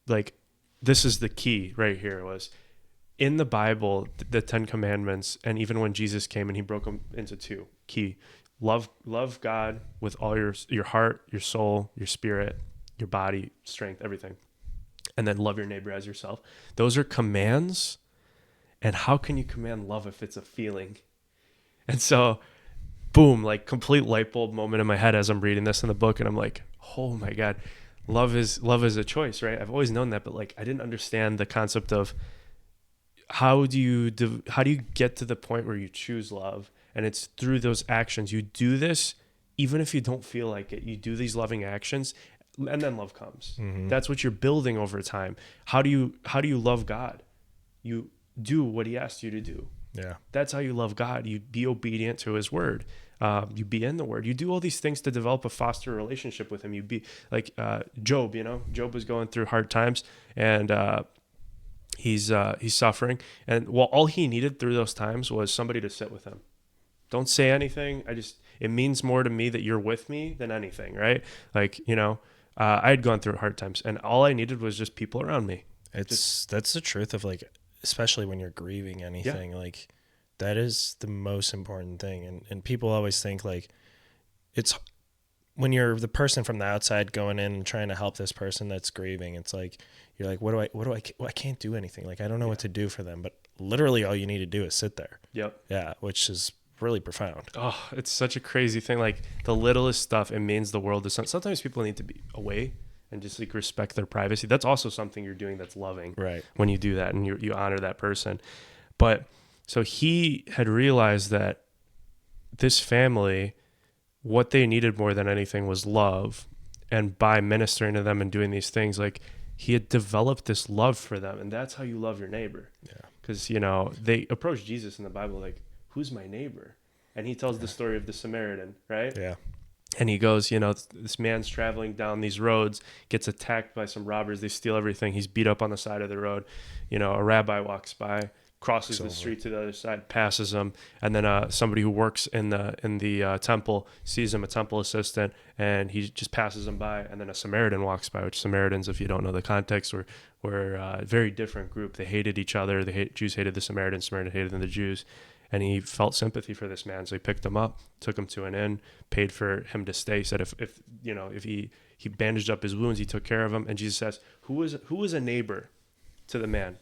like this is the key right here, was in the Bible, the 10 Commandments, and even when Jesus came and he broke them into two key: love God with all your heart, your soul, your spirit, your body, strength, everything. And then love your neighbor as yourself. Those are commands. And how can you command love if it's a feeling? And so, boom, like complete light bulb moment in my head as I'm reading this in the book. And I'm like, oh my God, love is a choice, right? I've always known that, but like, I didn't understand the concept of how do you get to the point where you choose love? And it's through those actions. You do this even if you don't feel like it. You do these loving actions, and then love comes. Mm-hmm. That's what you're building over time. How do you love God? You do what he asked you to do. Yeah. That's how you love God. You be obedient to his word. You be in the word. You do all these things to develop a foster relationship with him. You be like Job. Job was going through hard times, and he's suffering. And all he needed through those times was somebody to sit with him. Don't say anything. It means more to me that you're with me than anything, right? Like, I had gone through hard times, and all I needed was just people around me. That's the truth of, like, especially when you're grieving anything, like that is the most important thing. And people always think like it's when you're the person from the outside going in and trying to help this person that's grieving, it's like, you're like, I can't do anything. Like, I don't know what to do for them, but literally all you need to do is sit there. Yep. Yeah. Which is really profound. Oh, it's such a crazy thing. Like the littlest stuff, it means the world to sometimes people need to be away and just like respect their privacy. That's also something you're doing that's loving, right? When you do that and you honor that person. But so he had realized that this family, what they needed more than anything was love. And by ministering to them and doing these things, like he had developed this love for them. And that's how you love your neighbor. Yeah. Because, they approach Jesus in the Bible like, who's my neighbor? And he tells the story of the Samaritan, right? Yeah. And he goes, this man's traveling down these roads, gets attacked by some robbers. They steal everything. He's beat up on the side of the road. A rabbi walks by, crosses the street to the other side, passes him. And then somebody who works in the temple sees him, a temple assistant, and he just passes him by. And then a Samaritan walks by, which Samaritans, if you don't know the context, were a very different group. They hated each other. Jews hated the Samaritans. Samaritans hated the Jews. And he felt sympathy for this man. So he picked him up, took him to an inn, paid for him to stay. Said if he bandaged up his wounds, he took care of him. And Jesus says, who was a neighbor to the man?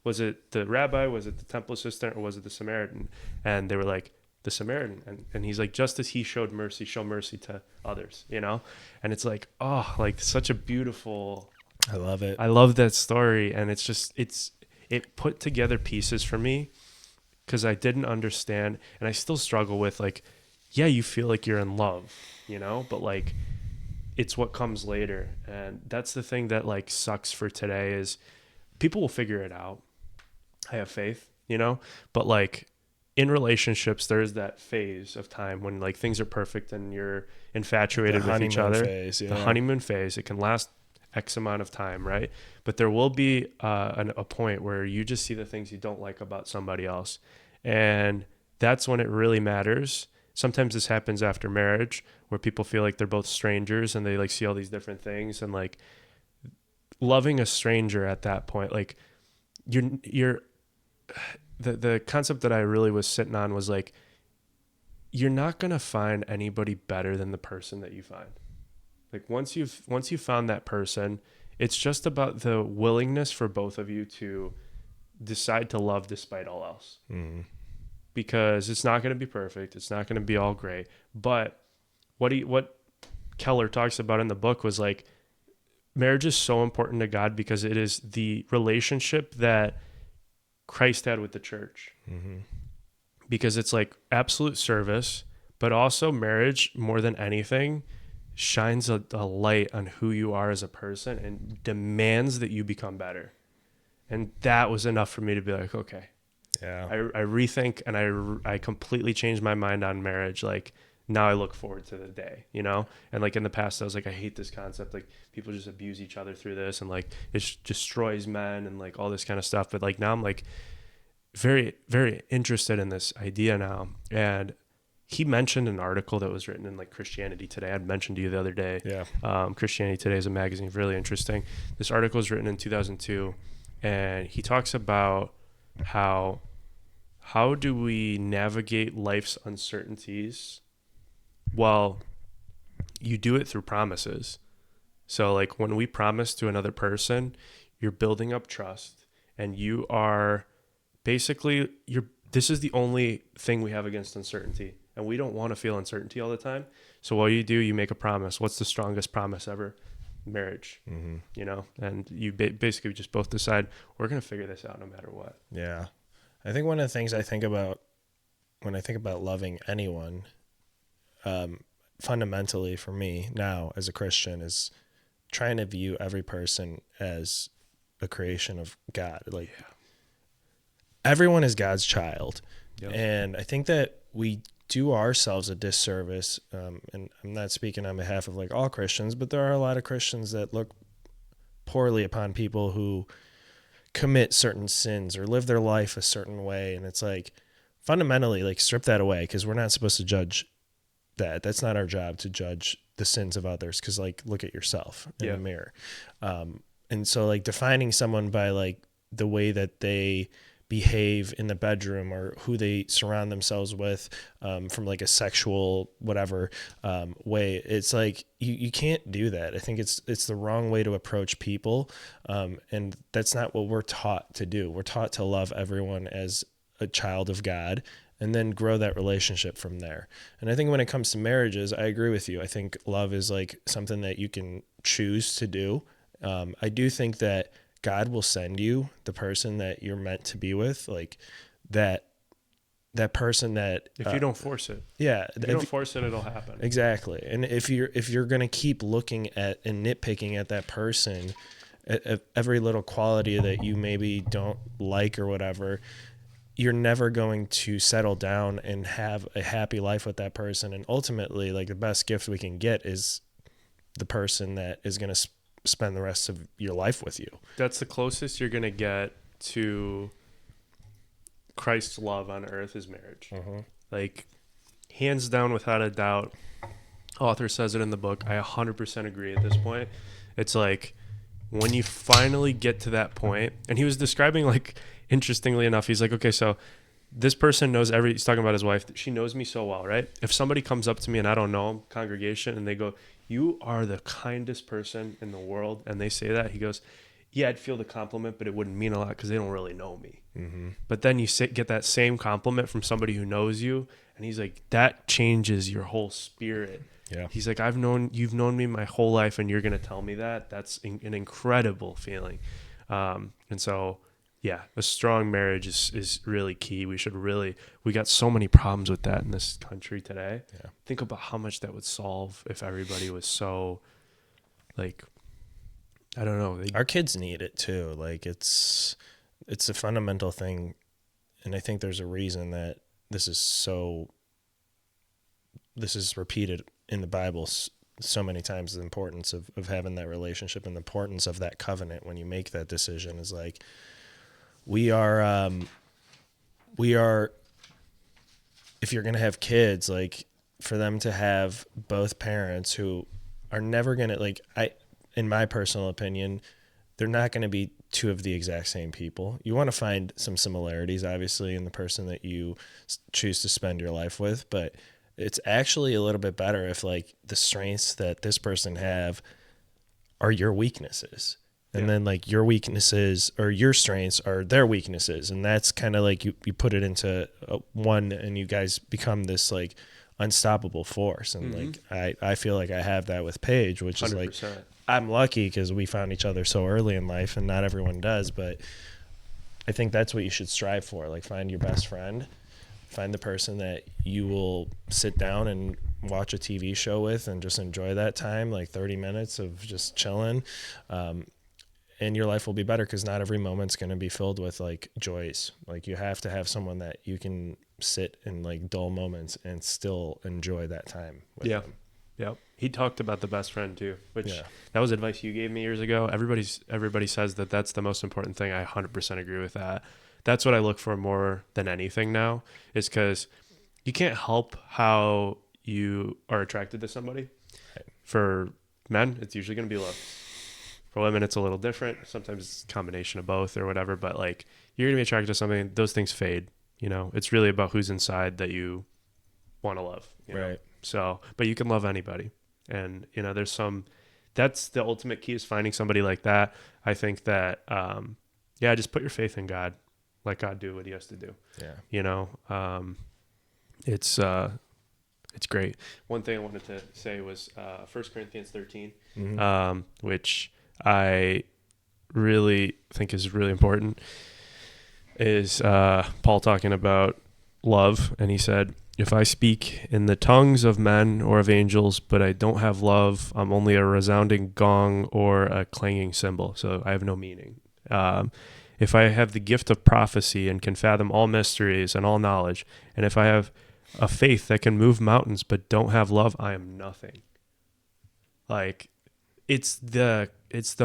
Was it the rabbi? Was it the temple assistant? Or was it the Samaritan? And they were like, the Samaritan. And he's like, just as he showed mercy, show mercy to others, And it's like, oh, like such a beautiful. I love it. I love that story. And it's just, it put together pieces for me. Because I didn't understand, and I still struggle with, like, yeah, you feel like you're in love, but like it's what comes later. And that's the thing that like sucks for today is people will figure it out. I have faith, but like in relationships, there's that phase of time when like things are perfect and you're infatuated with each other. The honeymoon phase, it can last X amount of time, right? But there will be a point where you just see the things you don't like about somebody else. And that's when it really matters. Sometimes this happens after marriage where people feel like they're both strangers and they like see all these different things, and like loving a stranger at that point, like you're the concept that I really was sitting on was like, you're not going to find anybody better than the person that you find. Like once you've found that person, it's just about the willingness for both of you to decide to love despite all else. Mm. Because it's not going to be perfect. It's not going to be all great. But what Keller talks about in the book was like, marriage is so important to God because it is the relationship that Christ had with the church. Mm-hmm. Because it's like absolute service, but also marriage more than anything shines a light on who you are as a person and demands that you become better. And that was enough for me to be like, okay, Yeah. I rethink, and I completely changed my mind on marriage. Like, now I look forward to the day, you know? And like in the past, I was like, I hate this concept. Like, people just abuse each other through this, and like it destroys men and like all this kind of stuff. But like now I'm like very, very interested in this idea now. And he mentioned an article that was written in like Christianity Today. I'd mentioned to you the other day. Yeah. Christianity Today is a magazine, really interesting. This article was written in 2002, and he talks about how do we navigate life's uncertainties. Well, you do it through promises. So like when we promise to another person, you're building up trust, and you are basically, this is the only thing we have against uncertainty, and we don't want to feel uncertainty all the time. So what you do, you make a promise. What's the strongest promise ever? Marriage. You know, and you basically just both decide, we're going to figure this out no matter what. Yeah. I think one of the things I think about when I think about loving anyone, fundamentally for me now as a Christian, is trying to view every person as a creation of God. Like, everyone is God's child. Yep. And I think that we do ourselves a disservice. And I'm not speaking on behalf of like all Christians, but there are a lot of Christians that look poorly upon people who commit certain sins or live their life a certain way. And it's like, fundamentally, like, strip that away, because we're not supposed to judge that. That's not our job to judge the sins of others, because like, look at yourself in the mirror. And so like defining someone by like the way that they behave in the bedroom or who they surround themselves with, from like a sexual whatever way, it's like you can't do that. I think it's the wrong way to approach people, and that's not what we're taught to do. We're taught to love everyone as a child of God, and then grow that relationship from there. And I think when it comes to marriages, I agree with you. I think love is like something that you can choose to do. I do think that God will send you the person that you're meant to be with, like that person that if you don't force it. Yeah. If you don't force it, it'll happen. Exactly. And if you're going to keep looking at and nitpicking at that person, at every little quality that you maybe don't like or whatever, you're never going to settle down and have a happy life with that person. And ultimately, like, the best gift we can get is the person that is going to spend the rest of your life with you. That's the closest you're going to get to Christ's love on earth is marriage. Like, hands down, without a doubt. Author says it in the book. I 100% agree at this point. It's like, when you finally get to that point, and he was describing, like, interestingly enough, he's like, okay, so this person knows he's talking about his wife. She knows me so well, right? If somebody comes up to me and I don't know him, congregation, and they go, you are the kindest person in the world, and they say that, he goes, yeah, I'd feel the compliment, but it wouldn't mean a lot because they don't really know me. But then you get that same compliment from somebody who knows you, and he's like, that changes your whole spirit. Yeah. He's like, you've known me my whole life, and you're going to tell me that? That's an incredible feeling. And so, yeah, a strong marriage is really key. We got so many problems with that in this country today. Yeah. Think about how much that would solve if everybody was so, like, I don't know. Our kids need it too. Like, it's a fundamental thing. And I think there's a reason that this is repeated in the Bible so many times. The importance of having that relationship and the importance of that covenant when you make that decision is like, we are, if you're going to have kids, like, for them to have both parents who are never going to, like, in my personal opinion, they're not going to be two of the exact same people. You want to find some similarities, obviously, in the person that you choose to spend your life with, but it's actually a little bit better if, like, the strengths that this person have are your weaknesses. And then, like, your weaknesses or your strengths are their weaknesses. And that's kind of like you put it into one, and you guys become this, like, unstoppable force. And like, I feel like I have that with Paige, which 100%. Is like, I'm lucky because we found each other so early in life, and not everyone does. But I think that's what you should strive for. Like, find your best friend, find the person that you will sit down and watch a TV show with and just enjoy that time, like 30 minutes of just chilling. and your life will be better, because not every moment's going to be filled with like joys. Like you have to have someone that you can sit in like dull moments and still enjoy that time with them. Yep. He talked about the best friend too, which Yeah. that was advice you gave me years ago. Everybody says that that's the most important thing. I 100% agree with that. That's what I look for more than anything now, is because you can't help how you are attracted to somebody. Right. For men, it's usually going to be love. For women, it's a little different. Sometimes it's a combination of both or whatever, but like you're going to be attracted to something, those things fade, you know. It's really about who's inside that you want to love, you know? Right. So, but you can love anybody. And, you know, that's the ultimate key, is finding somebody like that. I think that, just put your faith in God. Let God do what he has to do. Yeah. You know, it's great. One thing I wanted to say was 1 Corinthians 13, which I really think is really important, is Paul talking about love. And he said, if I speak in the tongues of men or of angels, but I don't have love, I'm only a resounding gong or a clanging cymbal. So I have no meaning. If I have the gift of prophecy and can fathom all mysteries and all knowledge, and if I have a faith that can move mountains but don't have love, I am nothing. Like, it's the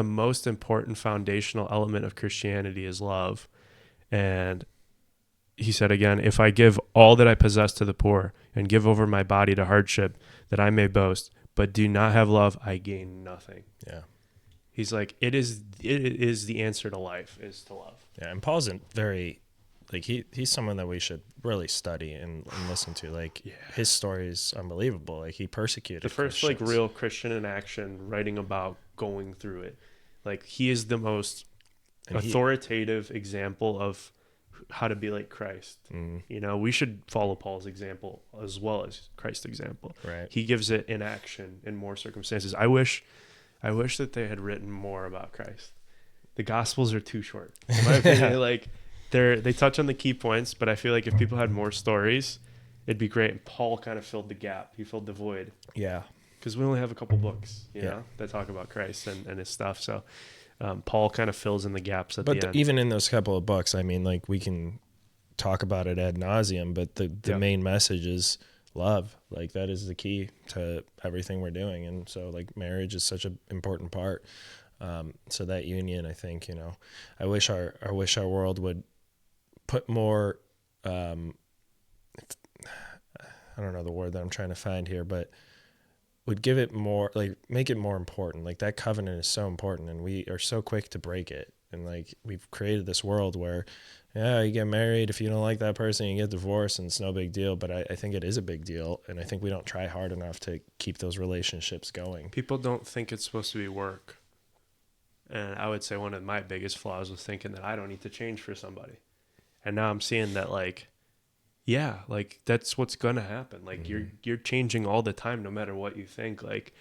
most important foundational element of Christianity is love. And he said again, if I give all that I possess to the poor and give over my body to hardship that I may boast, but do not have love, I gain nothing. Yeah. He's like, it is the answer to life, is to love. Yeah. And Paul's very, like, he's someone that we should really study and listen to. Like, his story is unbelievable. Like, he persecuted the first Christians. Like real Christian in action, writing about going through it. Like, he is the most authoritative example of how to be like Christ. You know, we should follow Paul's example as well as Christ's example. Right. He gives it in action in more circumstances. I wish that they had written more about Christ. The Gospels are too short, in my opinion. Like, they touch on the key points, but I feel like if people had more stories, it'd be great. And Paul kind of filled the gap. He filled the void. Yeah. Because we only have a couple books, you know, that talk about Christ and his stuff. So Paul kind of fills in the gaps at the end. Even in those couple of books, I mean, like, we can talk about it ad nauseum, but the main message is love. Like, that is the key to everything we're doing. And so, like, marriage is such an important part. So that union, I think, you know, I wish our world would put more, I don't know the word that I'm trying to find here, but would give it more, like, make it more important. Like, that covenant is so important, and we are so quick to break it. And, like, we've created this world where, you get married, if you don't like that person, you get divorced, and it's no big deal. But I think it is a big deal, and I think we don't try hard enough to keep those relationships going. People don't think it's supposed to be work. And I would say one of my biggest flaws was thinking that I don't need to change for somebody. And now I'm seeing that, like, yeah, like, that's what's going to happen. Like, you're changing all the time, no matter what you think. Like,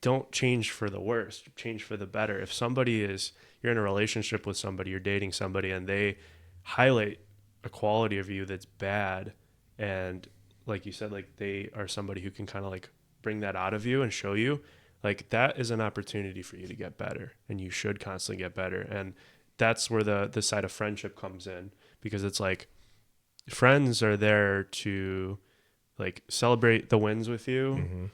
don't change for the worst, change for the better. If you're in a relationship with somebody, you're dating somebody, and they highlight a quality of you that's bad, and like you said, like, they are somebody who can kind of like bring that out of you and show you, like, that is an opportunity for you to get better, and you should constantly get better. And that's where the side of friendship comes in, because it's like, friends are there to, like, celebrate the wins with you,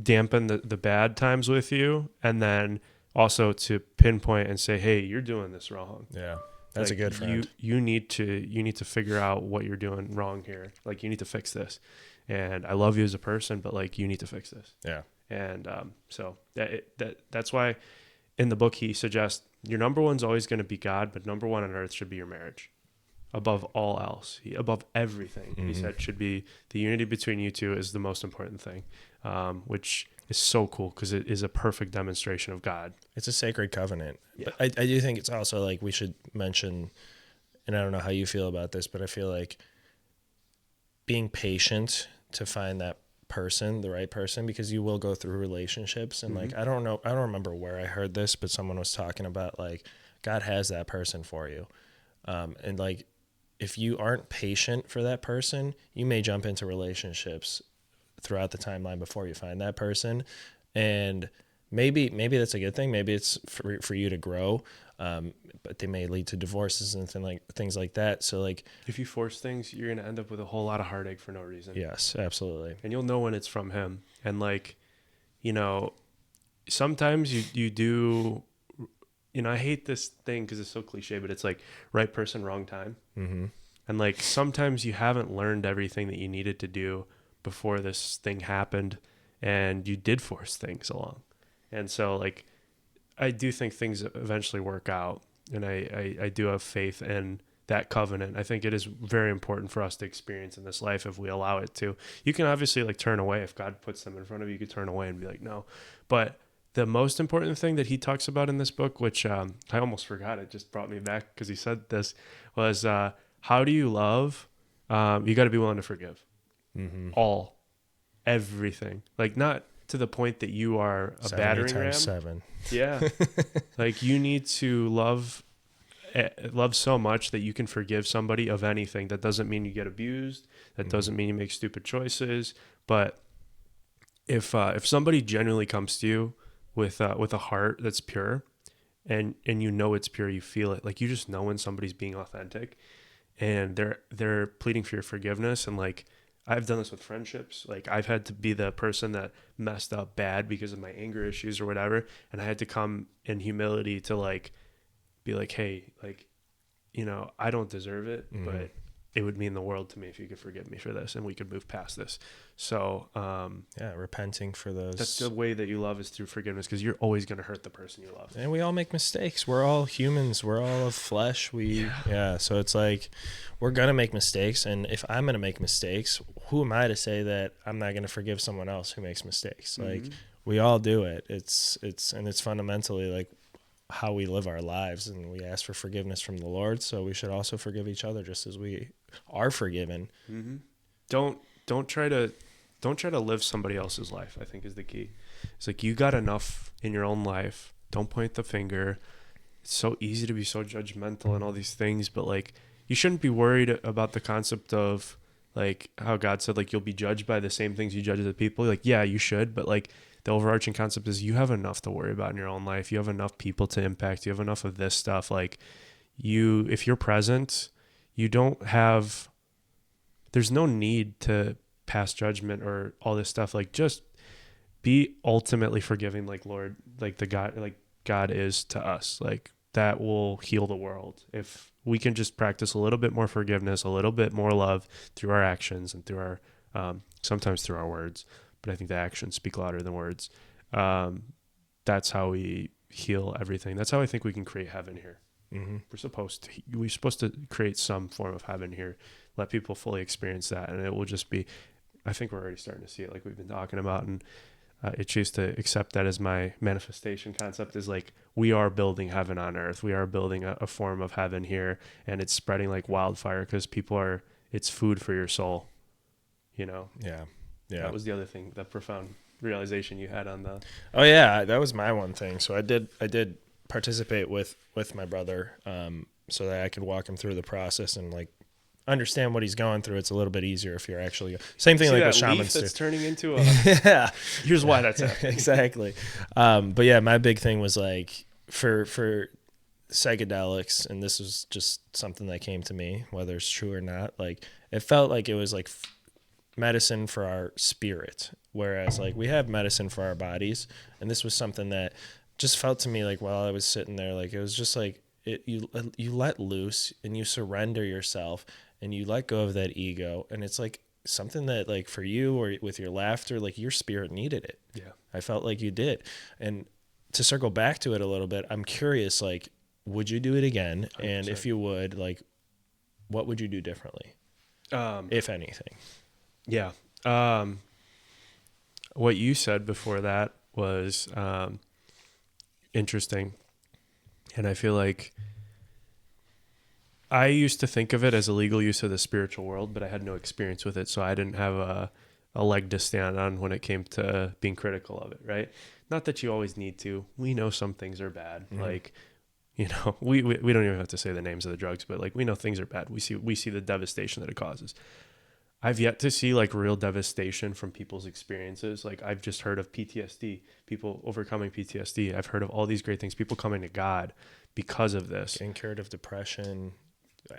dampen the bad times with you, and then also to pinpoint and say, hey, you're doing this wrong. Yeah. That's like, a good friend. You need to figure out what you're doing wrong here. Like, you need to fix this. And I love you as a person, but, like, you need to fix this. Yeah. And so that's why in the book he suggests your number one's always going to be God, but number one on earth should be your marriage. Above all else, above everything, he said, should be the unity between you two is the most important thing, which is so cool because it is a perfect demonstration of God. It's a sacred covenant. Yeah. But I do think it's also, like, we should mention, and I don't know how you feel about this, but I feel like being patient to find that person, the right person, because you will go through relationships. And like, I don't remember where I heard this, but someone was talking about, like, God has that person for you. And like, if you aren't patient for that person, you may jump into relationships throughout the timeline before you find that person. And maybe that's a good thing. Maybe it's for you to grow, but they may lead to divorces and things like that. So like, If you force things, you're going to end up with a whole lot of heartache for no reason. yes, absolutely. And you'll know when it's from him. And like, sometimes you do, I hate this thing because it's so cliche, but it's like right person, wrong time. Mm-hmm. And like, sometimes you haven't learned everything that you needed to do before this thing happened, and you did force things along. And so like, I do think things eventually work out, and I do have faith in that covenant. I think it is very important for us to experience in this life if we allow it to. You can obviously like turn away if God puts them in front of you. You could turn away and be like, no. But the most important thing that he talks about in this book, which I almost forgot, it just brought me back because he said this, was how do you love? You got to be willing to forgive. Mm-hmm. Everything. Like, not to the point that you are a 70 battering ram. 7. Yeah. Like, you need to love so much that you can forgive somebody of anything. That doesn't mean you get abused. That doesn't mean you make stupid choices. But if somebody genuinely comes to you with a heart that's pure, and it's pure, you feel it. Like, you just know when somebody's being authentic, and they're pleading for your forgiveness. And like, I've done this with friendships. Like, I've had to be the person that messed up bad because of my anger issues or whatever. And I had to come in humility to like, be like, hey, like, I don't deserve it, but it would mean the world to me if you could forgive me for this and we could move past this. So, repenting for those. That's the way that you love, is through forgiveness, because you're always going to hurt the person you love. And we all make mistakes. We're all humans. We're all of flesh. So it's like, we're going to make mistakes. And if I'm going to make mistakes, who am I to say that I'm not going to forgive someone else who makes mistakes? Like, we all do it. It's fundamentally like how we live our lives, and we ask for forgiveness from the Lord. So we should also forgive each other just as we are forgiven. Mm-hmm. Don't try to live somebody else's life, I think, is the key. It's like, you got enough in your own life. Don't point the finger. It's so easy to be so judgmental and all these things, but like, you shouldn't be worried about the concept of like how God said, like, you'll be judged by the same things you judge other people. Like, yeah, you should, but like, the overarching concept is you have enough to worry about in your own life. You have enough people to impact. You have enough of this stuff. Like, if you're present, there's no need to pass judgment or all this stuff. Like, just be ultimately forgiving, like Lord, like God is to us. Like, that will heal the world. If we can just practice a little bit more forgiveness, a little bit more love through our actions and through our, sometimes through our words, but I think the actions speak louder than words. That's how we heal everything. That's how I think we can create heaven here. Mm-hmm. We're supposed to create some form of heaven here, let people fully experience that. And it will just be, I think we're already starting to see it, like we've been talking about. And I choose to accept that as my manifestation concept, is like, we are building heaven on earth. We are building a form of heaven here, and it's spreading like wildfire because it's food for your soul, Yeah. That was the other thing, that profound realization you had on the... Oh yeah, that was my one thing. So I did participate with my brother, so that I could walk him through the process and like understand what he's going through. It's a little bit easier if you're actually same thing. See, like what shamans do. That's turning into a yeah. Here's why that's happening. Exactly. But yeah, my big thing was like for psychedelics, and this was just something that came to me, whether it's true or not. Like, it felt like it was like medicine for our spirit, whereas like we have medicine for our bodies, and this was something that just felt to me like while I was sitting there, like it was just like you let loose and you surrender yourself and you let go of that ego, and it's like something that like for you or with your laughter, like your spirit needed it. Yeah, I felt like you did. And to circle back to it a little bit, I'm curious, like, would you do it again? 100%. And if you would, like, what would you do differently, if anything? Yeah. What you said before that was interesting. And I feel like I used to think of it as a legal use of the spiritual world, but I had no experience with it. So I didn't have a leg to stand on when it came to being critical of it, right? Not that you always need to. We know some things are bad. Mm-hmm. Like, we don't even have to say the names of the drugs, but like, we know things are bad. We see the devastation that it causes. I've yet to see like real devastation from people's experiences. Like I've just heard of PTSD, people overcoming PTSD. I've heard of all these great things, people coming to God because of this. Getting cured of depression,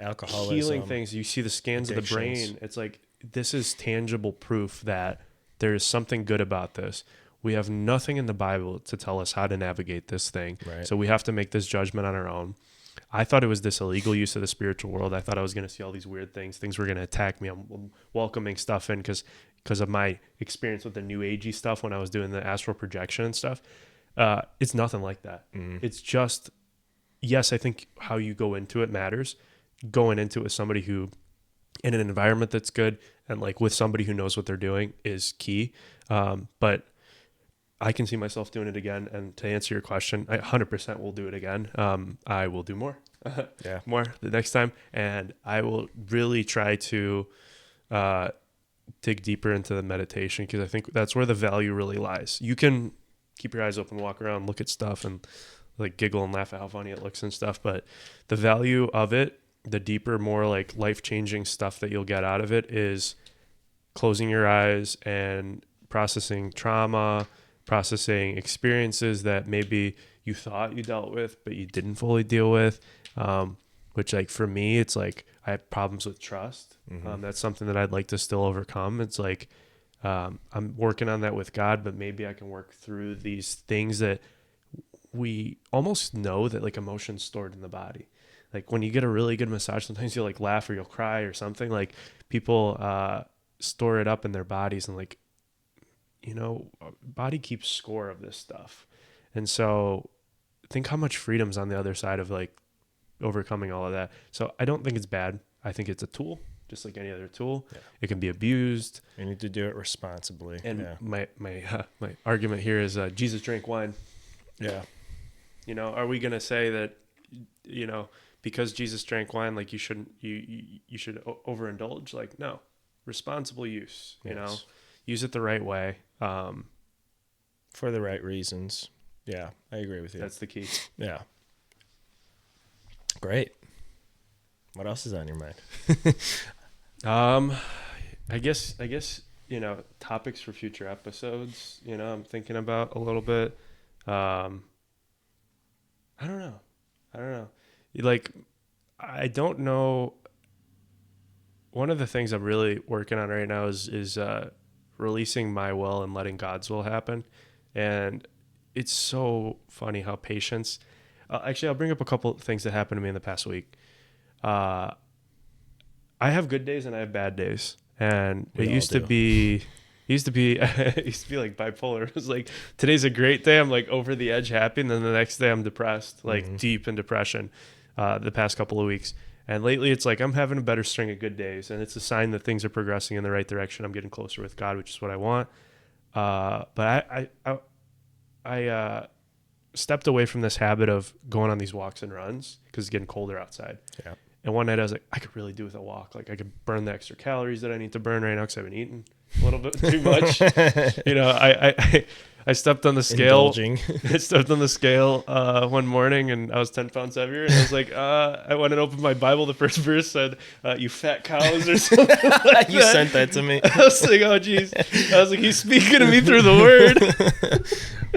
alcoholism, healing things. You see the scans of the brain. It's like, this is tangible proof that there is something good about this. We have nothing in the Bible to tell us how to navigate this thing. Right. So we have to make this judgment on our own. I thought it was this illegal use of the spiritual world. I thought I was going to see all these weird things. Things were going to attack me. I'm welcoming stuff in because of my experience with the new agey stuff when I was doing the astral projection and stuff. It's nothing like that. It's just, yes, I think how you go into it matters. Going into it with somebody who, in an environment that's good and like with somebody who knows what they're doing is key. But I can see myself doing it again. And to answer your question, I 100% will do it again. I will do more, more the next time. And I will really try to dig deeper into the meditation, because I think that's where the value really lies. You can keep your eyes open, walk around, look at stuff and like giggle and laugh at how funny it looks and stuff. But the value of it, the deeper, more like life-changing stuff that you'll get out of it, is closing your eyes and processing trauma, processing experiences that maybe you thought you dealt with, but you didn't fully deal with. Which, like, for me, it's like I have problems with trust. That's something that I'd like to still overcome. It's like, I'm working on that with God, but maybe I can work through these things that we almost know that, like, emotions stored in the body. Like when you get a really good massage, sometimes you'll like laugh or you'll cry or something. Like people store it up in their bodies, and like, you know, body keeps score of this stuff. And so think how much freedom's on the other side of like overcoming all of that. So I don't think it's bad. I think it's a tool, just like any other tool. Yeah. It can be abused. You need to do it responsibly. And my argument here is Jesus drank wine. Yeah. You know, are we going to say that, you know, because Jesus drank wine, like you should overindulge? Like, no, responsible use, you know, use it the right way. For the right reasons. Yeah, I agree with you. That's the key. Yeah. Great. What else is on your mind? I guess, you know, topics for future episodes, you know, I'm thinking about a little bit. I don't know. Like, I don't know. One of the things I'm really working on right now is releasing my will and letting God's will happen. And it's so funny how patience. Actually, I'll bring up a couple of things that happened to me in the past week. I have good days and I have bad days, and it used to be like bipolar. It was like, today's a great day, I'm like over the edge happy, and then the next day I'm depressed, like deep in depression. The past couple of weeks, and lately it's like I'm having a better string of good days, and it's a sign that things are progressing in the right direction. I'm getting closer with God, which is what I want. But I stepped away from this habit of going on these walks and runs because it's getting colder outside. Yeah. And one night I was like, I could really do with a walk. Like I could burn the extra calories that I need to burn right now because I've been eating a little bit too much. You know, I stepped on the scale. I stepped on the scale one morning, and I was 10 pounds heavier. And I was like, I went and opened my Bible. The first verse said, "You fat cows," or something like You sent that to me. I was like, oh, geez. I was like, he's speaking to me through the word.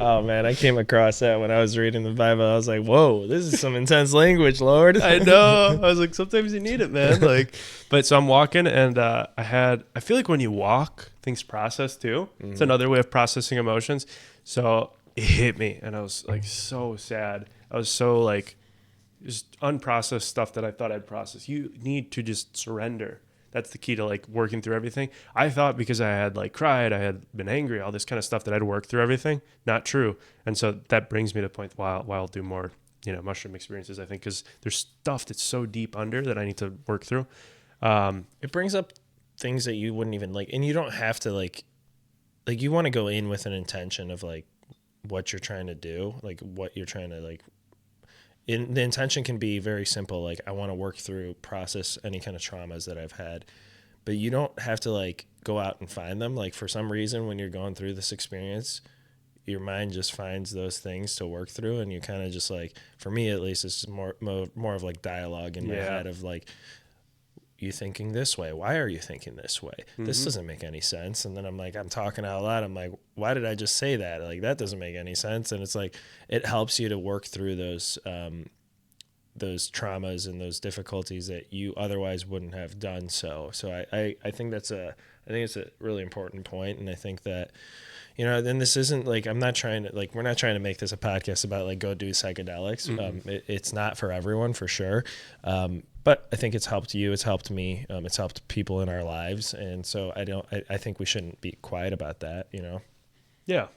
Oh, man, I came across that when I was reading the Bible. I was like, whoa, this is some intense language, Lord. I know. I was like, sometimes you need it, man. Like, but so I'm walking, and I feel like when you walk, things process too. It's another way of processing emotions. So it hit me, and I was like so sad. I was so like just unprocessed stuff that I thought I'd process. You need to just surrender. That's the key to like working through everything. I thought because I had like cried, I had been angry, all this kind of stuff, that I'd work through everything. Not true. And so that brings me to the point while I'll do more, you know, mushroom experiences, I think, because there's stuff that's so deep under that I need to work through. It brings up things that you wouldn't even like, and you don't have to like you want to go in with an intention of like what you're trying to do, like what you're trying to like. The intention can be very simple. Like, I want to work through, process any kind of traumas that I've had, but you don't have to like go out and find them. Like, for some reason, when you're going through this experience, your mind just finds those things to work through. And you kind of just like, for me, at least, it's more of like dialogue in my head of like, you thinking this way? Why are you thinking this way? This doesn't make any sense. And then I'm like, I'm talking out loud. I'm like, why did I just say that? Like, that doesn't make any sense. And it's like, it helps you to work through those traumas and those difficulties that you otherwise wouldn't have done. So I think it's a really important point. And I think that, you know, then this isn't like, we're not trying to make this a podcast about like, go do psychedelics. It's not for everyone, for sure. But I think it's helped you. It's helped me. It's helped people in our lives. And so I think we shouldn't be quiet about that, you know? Yeah.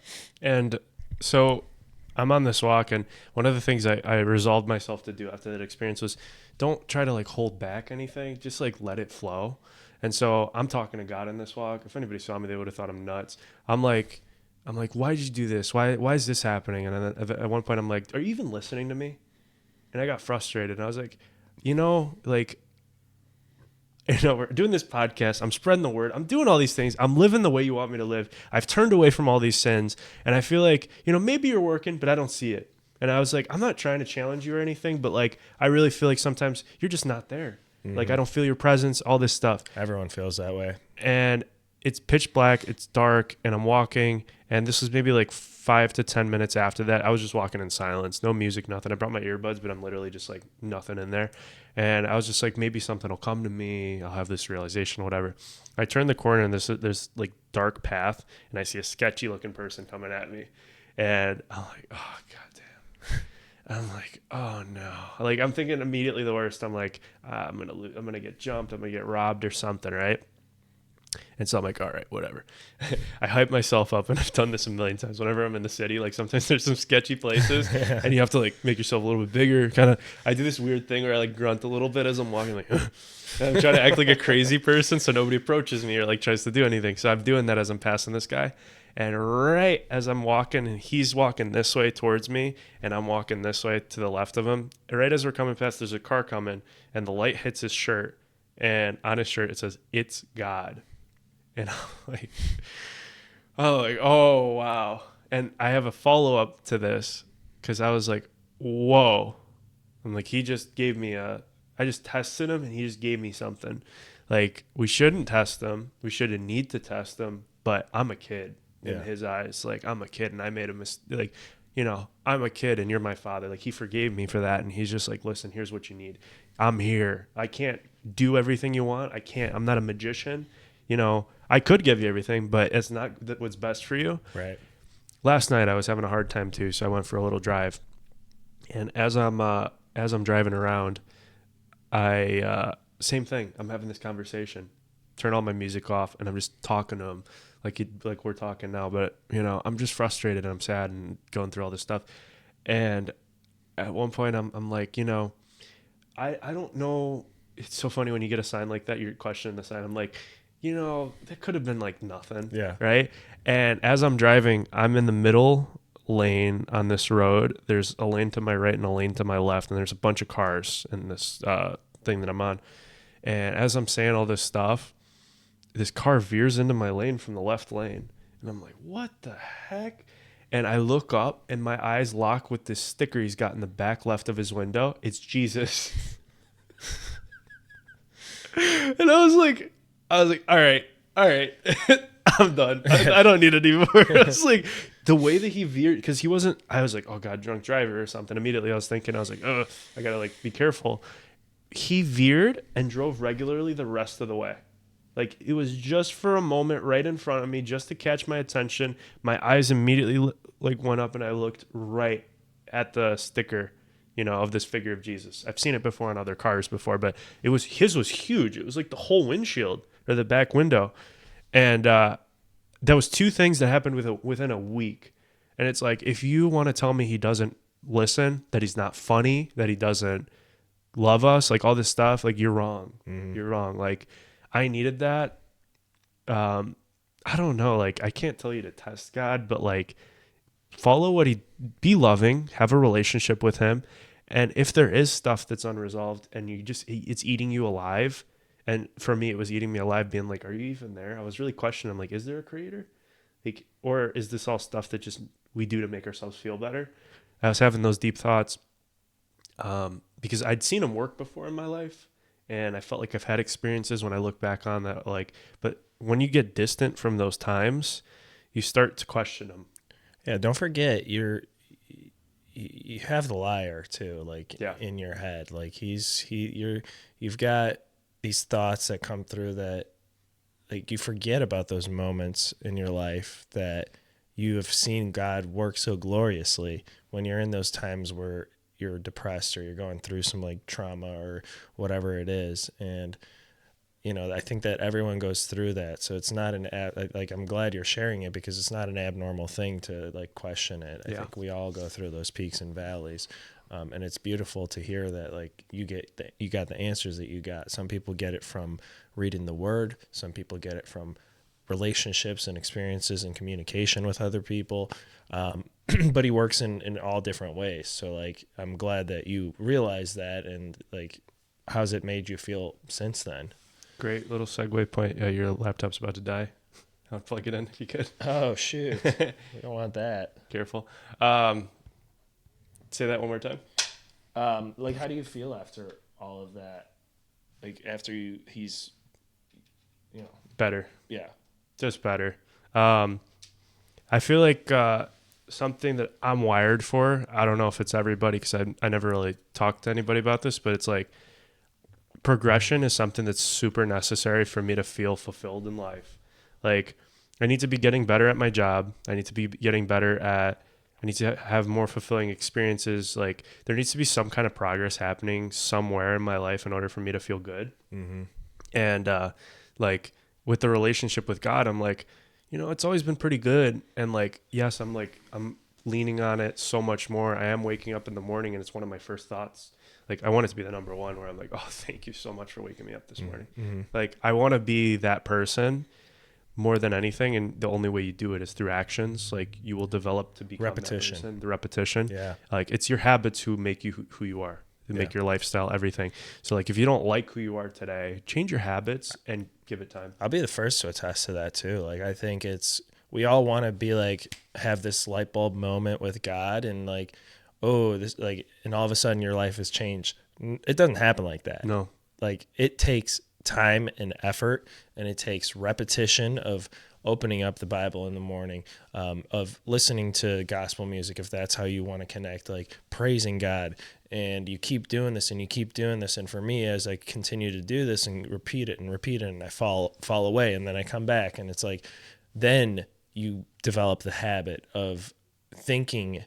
And so I'm on this walk, and one of the things I resolved myself to do after that experience was don't try to like hold back anything. Just like let it flow. And so I'm talking to God in this walk. If anybody saw me, they would have thought I'm nuts. I'm like, why did you do this? Why is this happening? And then at one point I'm like, are you even listening to me? And I got frustrated, and I was like, we're doing this podcast. I'm spreading the word. I'm doing all these things. I'm living the way you want me to live. I've turned away from all these sins, and I feel like, maybe you're working, but I don't see it. And I was like, I'm not trying to challenge you or anything, but like, I really feel like sometimes you're just not there. Like, I don't feel your presence, all this stuff. Everyone feels that way. And it's pitch black, it's dark, and I'm walking, and this was maybe like 5 to 10 minutes after that. I was just walking in silence, no music, nothing. I brought my earbuds, but I'm literally just like nothing in there. And I was just like, maybe something will come to me. I'll have this realization, whatever. I turn the corner, and there's like dark path, and I see a sketchy looking person coming at me. And I'm like, oh, goddamn. I'm like, oh no. Like, I'm thinking immediately the worst. I'm like, I'm going to get jumped. I'm going to get robbed or something, right? And so I'm like, all right, whatever. I hype myself up, and I've done this a million times. Whenever I'm in the city, like sometimes there's some sketchy places and you have to like make yourself a little bit bigger. I do this weird thing where I like grunt a little bit as I'm walking, like, and I'm trying to act like a crazy person so nobody approaches me or like tries to do anything. So I'm doing that as I'm passing this guy. And right as I'm walking, and he's walking this way towards me, and I'm walking this way to the left of him, right as we're coming past, there's a car coming, and the light hits his shirt, and on his shirt it says, "It's God." And I'm like, oh, wow. And I have a follow-up to this, because I was like, whoa. I'm like, he just gave me I just tested him, and he just gave me something. Like, we shouldn't test him. We shouldn't need to test him, but I'm a kid in his eyes. Like, I'm a kid, and I made a mistake. Like, I'm a kid, and you're my father. Like, he forgave me for that, and he's just like, listen, here's what you need. I'm here. I can't do everything you want. I'm not a magician. I could give you everything, but it's not what's best for you. Right. Last night I was having a hard time too, so I went for a little drive. And as I'm driving around, same thing. I'm having this conversation. Turn all my music off, and I'm just talking to him like we're talking now. But I'm just frustrated, and I'm sad, and going through all this stuff. And at one point, I'm like, I don't know. It's so funny when you get a sign like that. You're questioning the sign. I'm like, that could have been like nothing. Yeah. Right. And as I'm driving, I'm in the middle lane on this road. There's a lane to my right and a lane to my left. And there's a bunch of cars in this thing that I'm on. And as I'm saying all this stuff, this car veers into my lane from the left lane. And I'm like, what the heck? And I look up, and my eyes lock with this sticker he's got in the back left of his window. It's Jesus. And I was like, all right, I'm done. I don't need it anymore. I was like, the way that he veered, because he wasn't, I was like, oh God, drunk driver or something. Immediately I was like, oh, I gotta like be careful. He veered and drove regularly the rest of the way. Like, it was just for a moment right in front of me, just to catch my attention. My eyes immediately like went up, and I looked right at the sticker, of this figure of Jesus. I've seen it before on other cars before, but his was huge. It was like the whole windshield or the back window. And that was two things that happened within a week. And it's like, if you want to tell me he doesn't listen, that he's not funny, that he doesn't love us, like all this stuff, like, you're wrong. Mm-hmm. You're wrong. Like, I needed that. I don't know. Like, I can't tell you to test God, but like, follow be loving, have a relationship with him. And if there is stuff that's unresolved and it's eating you alive, and for me, it was eating me alive, being like, are you even there? I was really questioning, like, is there a creator? Like, or is this all stuff that just we do to make ourselves feel better? I was having those deep thoughts because I'd seen him work before in my life, And I felt like I've had experiences when I look back on that, like, but when you get distant from those times, you start to question them. Yeah, don't forget you have the liar too, like Yeah. in your head. Like you've got these thoughts that come through that like you forget about those moments in your life that you have seen God work so gloriously when you're in those times where you're depressed or you're going through some like trauma or whatever it is. And I think that everyone goes through that. So it's not like I'm glad you're sharing it because it's not an abnormal thing to like question it. I think we all go through those peaks and valleys. And it's beautiful to hear that like you got the answers that you got. Some people get it from reading the word. Some people get it from relationships and experiences and communication with other people. But he works in all different ways. So like, I'm glad that you realize that. And like, how's it made you feel since then? Great little segue point. Your laptop's about to die. I'll plug it in if you could. Oh, shoot. We don't want that. Careful. Say that one more time. Like, how do you feel after all of that? Like, after he's, Better. Yeah. Just better. I feel like something that I'm wired for, I don't know if it's everybody because I never really talked to anybody about this, but it's like progression is something that's super necessary for me to feel fulfilled in life. Like, I need to be getting better at my job. I need to be getting better at, I need to have more fulfilling experiences. Like, there needs to be some kind of progress happening somewhere in my life in order for me to feel good. Mm-hmm. And like with the relationship with God, I'm like, it's always been pretty good. And like, yes, I'm leaning on it so much more. I am waking up in the morning and it's one of my first thoughts. Like, I want it to be the number one where I'm like, oh, thank you so much for waking me up this morning. Mm-hmm. Like, I want to be that person more than anything. And the only way you do it is through actions. Like, you will develop to become Repetition. That person, the repetition. Yeah. Like, it's your habits who make you who you are, who make your lifestyle, everything. So like, if you don't like who you are today, change your habits and give it time. I'll be the first to attest to that too. Like, I think we all want to be like, have this light bulb moment with God and like, oh, this like, and all of a sudden your life has changed. It doesn't happen like that. No. Like, it takes time and effort, and it takes repetition of opening up the Bible in the morning, of listening to gospel music, if that's how you want to connect, like praising God. And you keep doing this and you keep doing this. And for me, as I continue to do this and repeat it, and I fall away, and then I come back, and it's like, then you develop the habit of thinking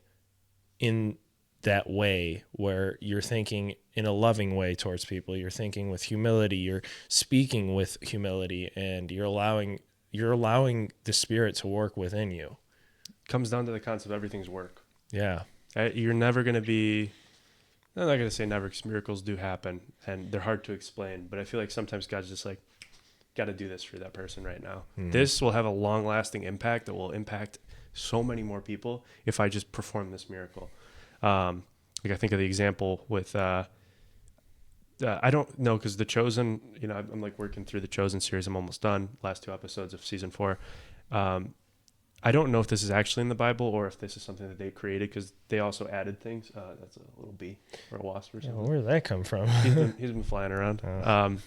in that way where you're thinking in a loving way towards people. You're thinking with humility, you're speaking with humility, and you're allowing the Spirit to work within you. It comes down to the concept of everything's work. Yeah. You're never going to be, I'm not going to say never, because miracles do happen and they're hard to explain, but I feel like sometimes God's just like, got to do this for that person right now. Mm-hmm. This will have a long lasting impact that will impact so many more people if I just perform this miracle. Like, I think of the example with, I don't know, because The Chosen, I'm like working through the Chosen series. I'm almost done. Last 2 episodes of season 4. I don't know if this is actually in the Bible or if this is something that they created, because they also added things. That's a little bee or a wasp or something. Well, where did that come from? he's been flying around. Oh.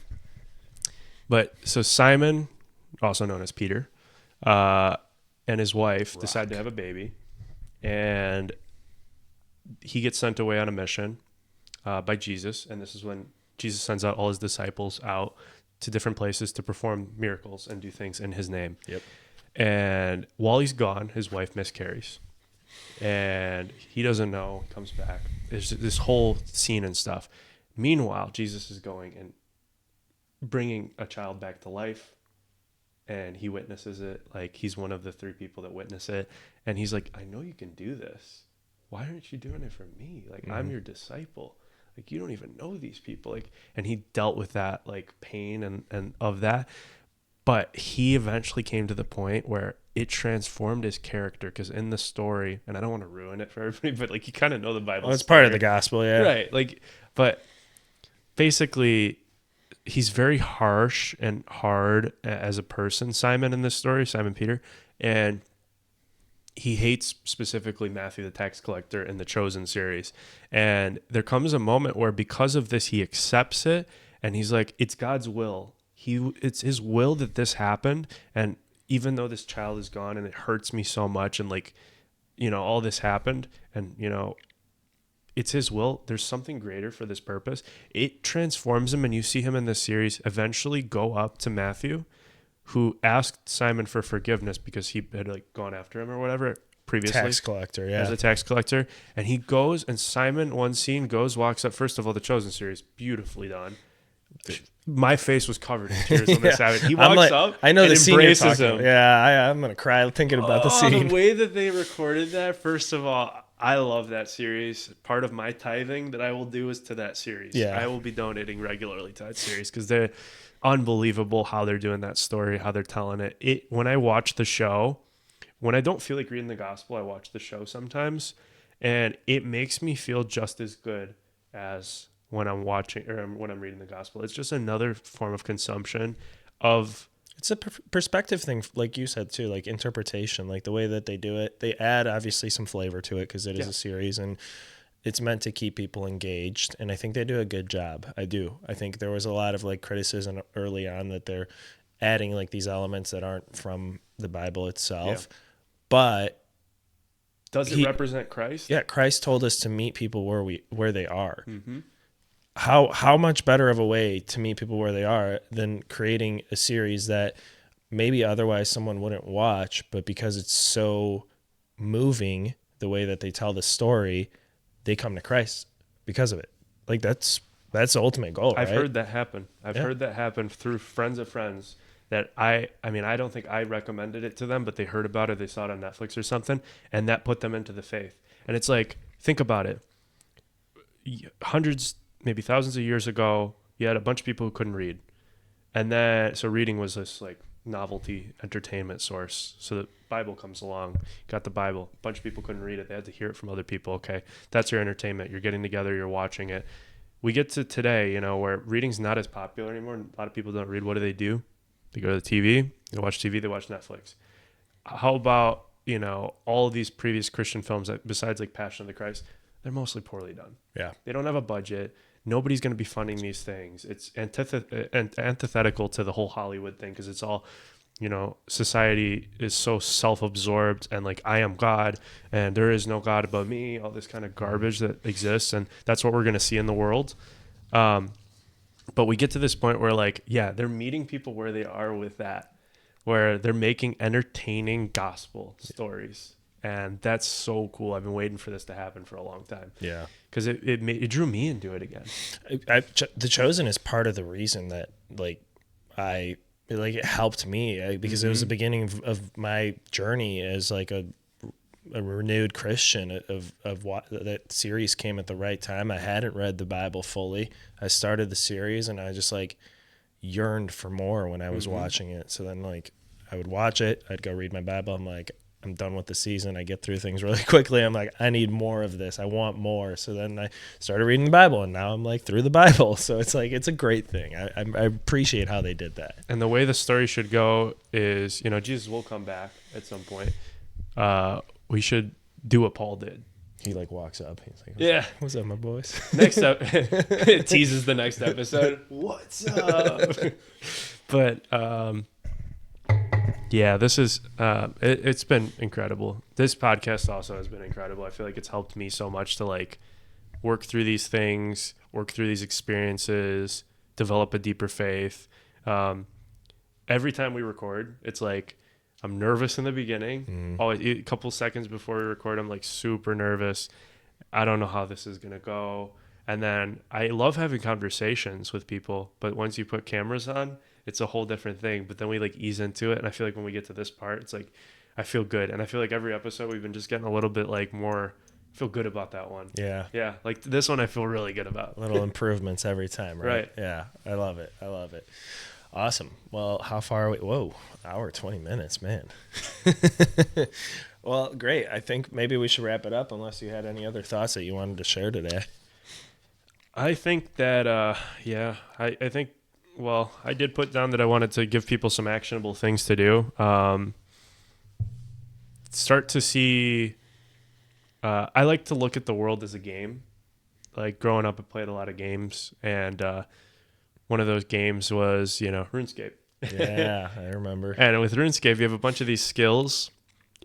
But so Simon, also known as Peter, and his wife decide to have a baby, and he gets sent away on a mission by Jesus. And this is when Jesus sends out all his disciples out to different places to perform miracles and do things in his name. Yep. And while he's gone, his wife miscarries, and he doesn't know, comes back. There's this whole scene and stuff. Meanwhile, Jesus is going and bringing a child back to life, and he witnesses it. Like, he's one of the 3 people that witness it, and he's like, I know you can do this. Why aren't you doing it for me? Like, mm-hmm. I'm your disciple. Like, you don't even know these people. Like, and he dealt with that, like, pain and of that. But he eventually came to the point where it transformed his character, because in the story, and I don't want to ruin it for everybody, but like, you kind of know the Bible. Well, it's part of the gospel, yeah. Right. Like, but basically, he's very harsh and hard as a person, Simon Peter, and he hates specifically Matthew the tax collector in the Chosen series. And there comes a moment where, because of this, he accepts it, And he's like, it's God's will. It's his will that this happened. And even though this child is gone and it hurts me so much, and like, all this happened, and it's his will. There's something greater for this purpose. It transforms him, and you see him in this series eventually go up to Matthew, who asked Simon for forgiveness because he had like gone after him or whatever previously. Tax collector, yeah. As a tax collector. And he goes, and Simon, one scene walks up. First of all, the Chosen series, beautifully done. My face was covered in tears when this happened. He walks up. I know and the scene you're talking him. about. Yeah, I'm gonna cry thinking about the scene. The way that they recorded that. First of all, I love that series. Part of my tithing that I will do is to that series. Yeah. I will be donating regularly to that series because they're unbelievable how they're doing that story, how they're telling it. When I watch the show, when I don't feel like reading the gospel, I watch the show sometimes, and it makes me feel just as good as when I'm watching or when I'm reading the gospel. It's just another form of consumption of. It's a perspective thing, like you said too, like interpretation, like the way that they do it. They add obviously some flavor to it because it is a series, and it's meant to keep people engaged. And I think they do a good job. I do. I think there was a lot of like criticism early on that they're adding like these elements that aren't from the Bible itself. Yeah. But does it represent Christ? Yeah, Christ told us to meet people where they are. Mm-hmm. How much better of a way to meet people where they are than creating a series that maybe otherwise someone wouldn't watch, but because it's so moving the way that they tell the story, they come to Christ because of it. Like that's the ultimate goal. I've right? heard that happen. I've heard that happen through friends of friends that I don't think I recommended it to them, but they heard about it. They saw it on Netflix or something, and that put them into the faith. And it's like, think about it. Hundreds, maybe thousands of years ago, you had a bunch of people who couldn't read. And then, so reading was this like novelty entertainment source. So the Bible comes along, got the Bible. A bunch of people couldn't read it. They had to hear it from other people. Okay, that's your entertainment. You're getting together, you're watching it. We get to today, where reading's not as popular anymore. A lot of people don't read. What do? They go to the TV, they watch TV, they watch Netflix. How about, all of these previous Christian films that besides like Passion of the Christ, they're mostly poorly done. Yeah. They don't have a budget. Nobody's going to be funding these things. It's antithetical to the whole Hollywood thing because it's all, society is so self-absorbed and like I am God and there is no God above me, all this kind of garbage that exists. And that's what we're going to see in the world. But we get to this point where like, yeah, they're meeting people where they are with that, where they're making entertaining gospel stories. And that's so cool. I've been waiting for this to happen for a long time. Yeah. Because it drew me into it again. The Chosen is part of the reason that like it helped me because it was the beginning of my journey as like a renewed Christian of what that series came at the right time. I hadn't read the Bible fully. I started the series and I just like yearned for more when I was watching it. So then like I would watch it. I'd go read my Bible. I'm like, I'm done with the season. I get through things really quickly. I'm like, I need more of this. I want more. So then I started reading the Bible and now I'm like through the Bible. So it's like, it's a great thing. I appreciate how they did that. And the way the story should go is, Jesus will come back at some point. We should do what Paul did. He like walks up. He's like, yeah. What's up, my boys? Next up, it teases the next episode. What's up? But, yeah, this is, it's been incredible. This podcast also has been incredible. I feel like it's helped me so much to like work through these things, work through these experiences, develop a deeper faith. Every time we record, it's like, I'm nervous in the beginning. Always a couple seconds before we record, I'm like super nervous. I don't know how this is going to go. And then I love having conversations with people, but once you put cameras on, it's a whole different thing. But then we like ease into it. And I feel like when we get to this part, it's like, I feel good. And I feel like every episode we've been just getting a little bit like more, feel good about that one. Yeah. Yeah. Like this one, I feel really good about. Little improvements every time. Right? Right. Yeah. I love it. Awesome. Well, how far are we? Whoa, hour, 20 minutes, man. Well, great. I think maybe we should wrap it up unless you had any other thoughts that you wanted to share today. I think that, I think, well, I did put down that I wanted to give people some actionable things to do. Start to see, I like to look at the world as a game. Like growing up, I played a lot of games and, one of those games was, RuneScape. Yeah, I remember. And with RuneScape, you have a bunch of these skills.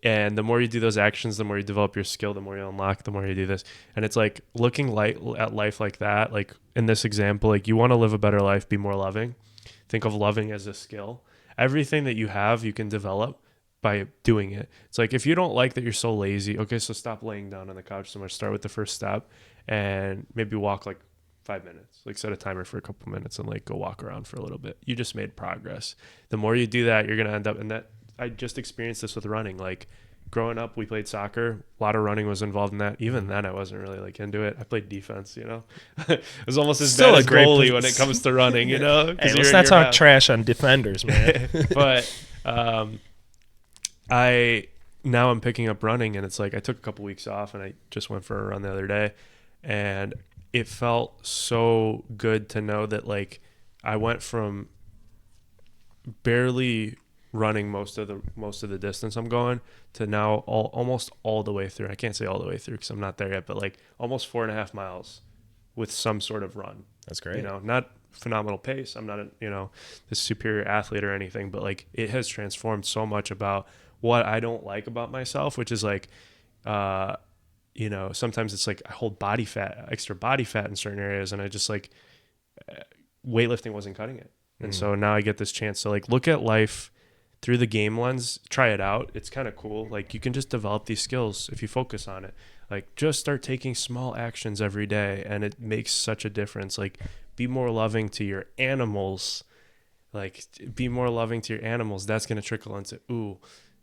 And the more you do those actions, the more you develop your skill, the more you unlock, the more you do this. And it's like looking at life like that. Like in this example, like you want to live a better life, be more loving. Think of loving as a skill. Everything that you have, you can develop by doing it. It's like if you don't like that you're so lazy, okay, so stop laying down on the couch so much. Start with the first step and maybe walk like 5 minutes. Like set a timer for a couple minutes and like go walk around for a little bit. You just made progress. The more you do that, you're going to end up in that. I just experienced this with running. Like growing up, we played soccer. A lot of running was involved in that. Even then, I wasn't really like into it. I played defense, It was almost as Still bad a as great goalie when it comes to running, Hey, Hey, let's not talk trash on defenders, man. But now I'm picking up running, and it's like I took a couple weeks off, and I just went for a run the other day, and it felt so good to know that like I went from barely running most of the distance I'm going to now almost all the way through. I can't say all the way through because I'm not there yet, but like almost 4.5 miles with some sort of run. That's great. Not phenomenal pace. I'm not this superior athlete or anything, but like it has transformed so much about what I don't like about myself, which is like, sometimes it's like I hold extra body fat in certain areas, and I just like weightlifting wasn't cutting it. And so now I get this chance to like look at life through the game lens, try it out. It's kind of cool. Like you can just develop these skills if you focus on it. Like just start taking small actions every day, and it makes such a difference. Like be more loving to your animals. Like be more loving to your animals. That's going to trickle into, ooh,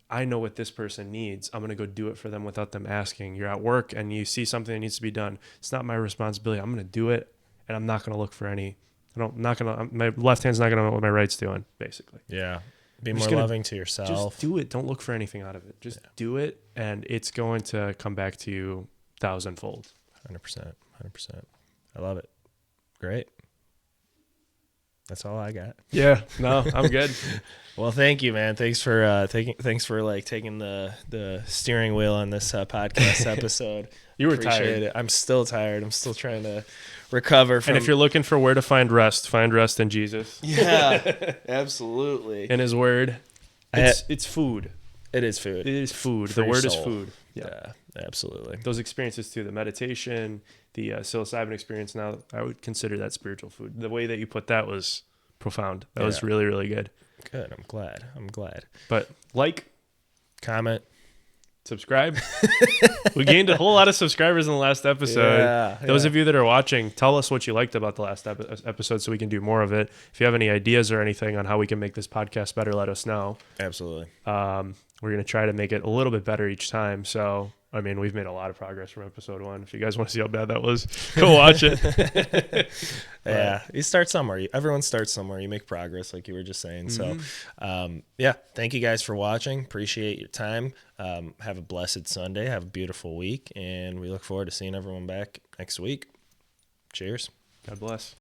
I know what this person needs. I'm going to go do it for them without them asking. You're at work and you see something that needs to be done. It's not my responsibility. I'm going to do it, and I'm not going to look for any. My left hand's not going to know what my right's doing, basically. Yeah. Be more loving to yourself. Just do it. Don't look for anything out of it. Just do it, and it's going to come back to you 1,000-fold. 100%. I love it. Great. That's all I got. Yeah. No, I'm good. Well, thank you, man. Thanks for taking the steering wheel on this podcast episode. You were Appreciate tired. it. I'm still tired. I'm still trying to recover from. And if you're looking for where to find rest in Jesus. Yeah, absolutely. In His Word. It's food. It is food. It is food. For the Word soul. is food. Yeah, absolutely. Those experiences too, the meditation, the psilocybin experience, now I would consider that spiritual food. The way that you put that was profound. That was really, really good. Good. I'm glad. But comment, subscribe. We gained a whole lot of subscribers in the last episode. Those of you that are watching, tell us what you liked about the last episode so we can do more of it. If you have any ideas or anything on how we can make this podcast better, let us know. Absolutely. We're going to try to make it a little bit better each time. So, I mean, we've made a lot of progress from episode 1. If you guys want to see how bad that was, go watch it. Yeah, you start somewhere. Everyone starts somewhere. You make progress, like you were just saying. So, thank you guys for watching. Appreciate your time. Have a blessed Sunday. Have a beautiful week. And we look forward to seeing everyone back next week. Cheers. God bless.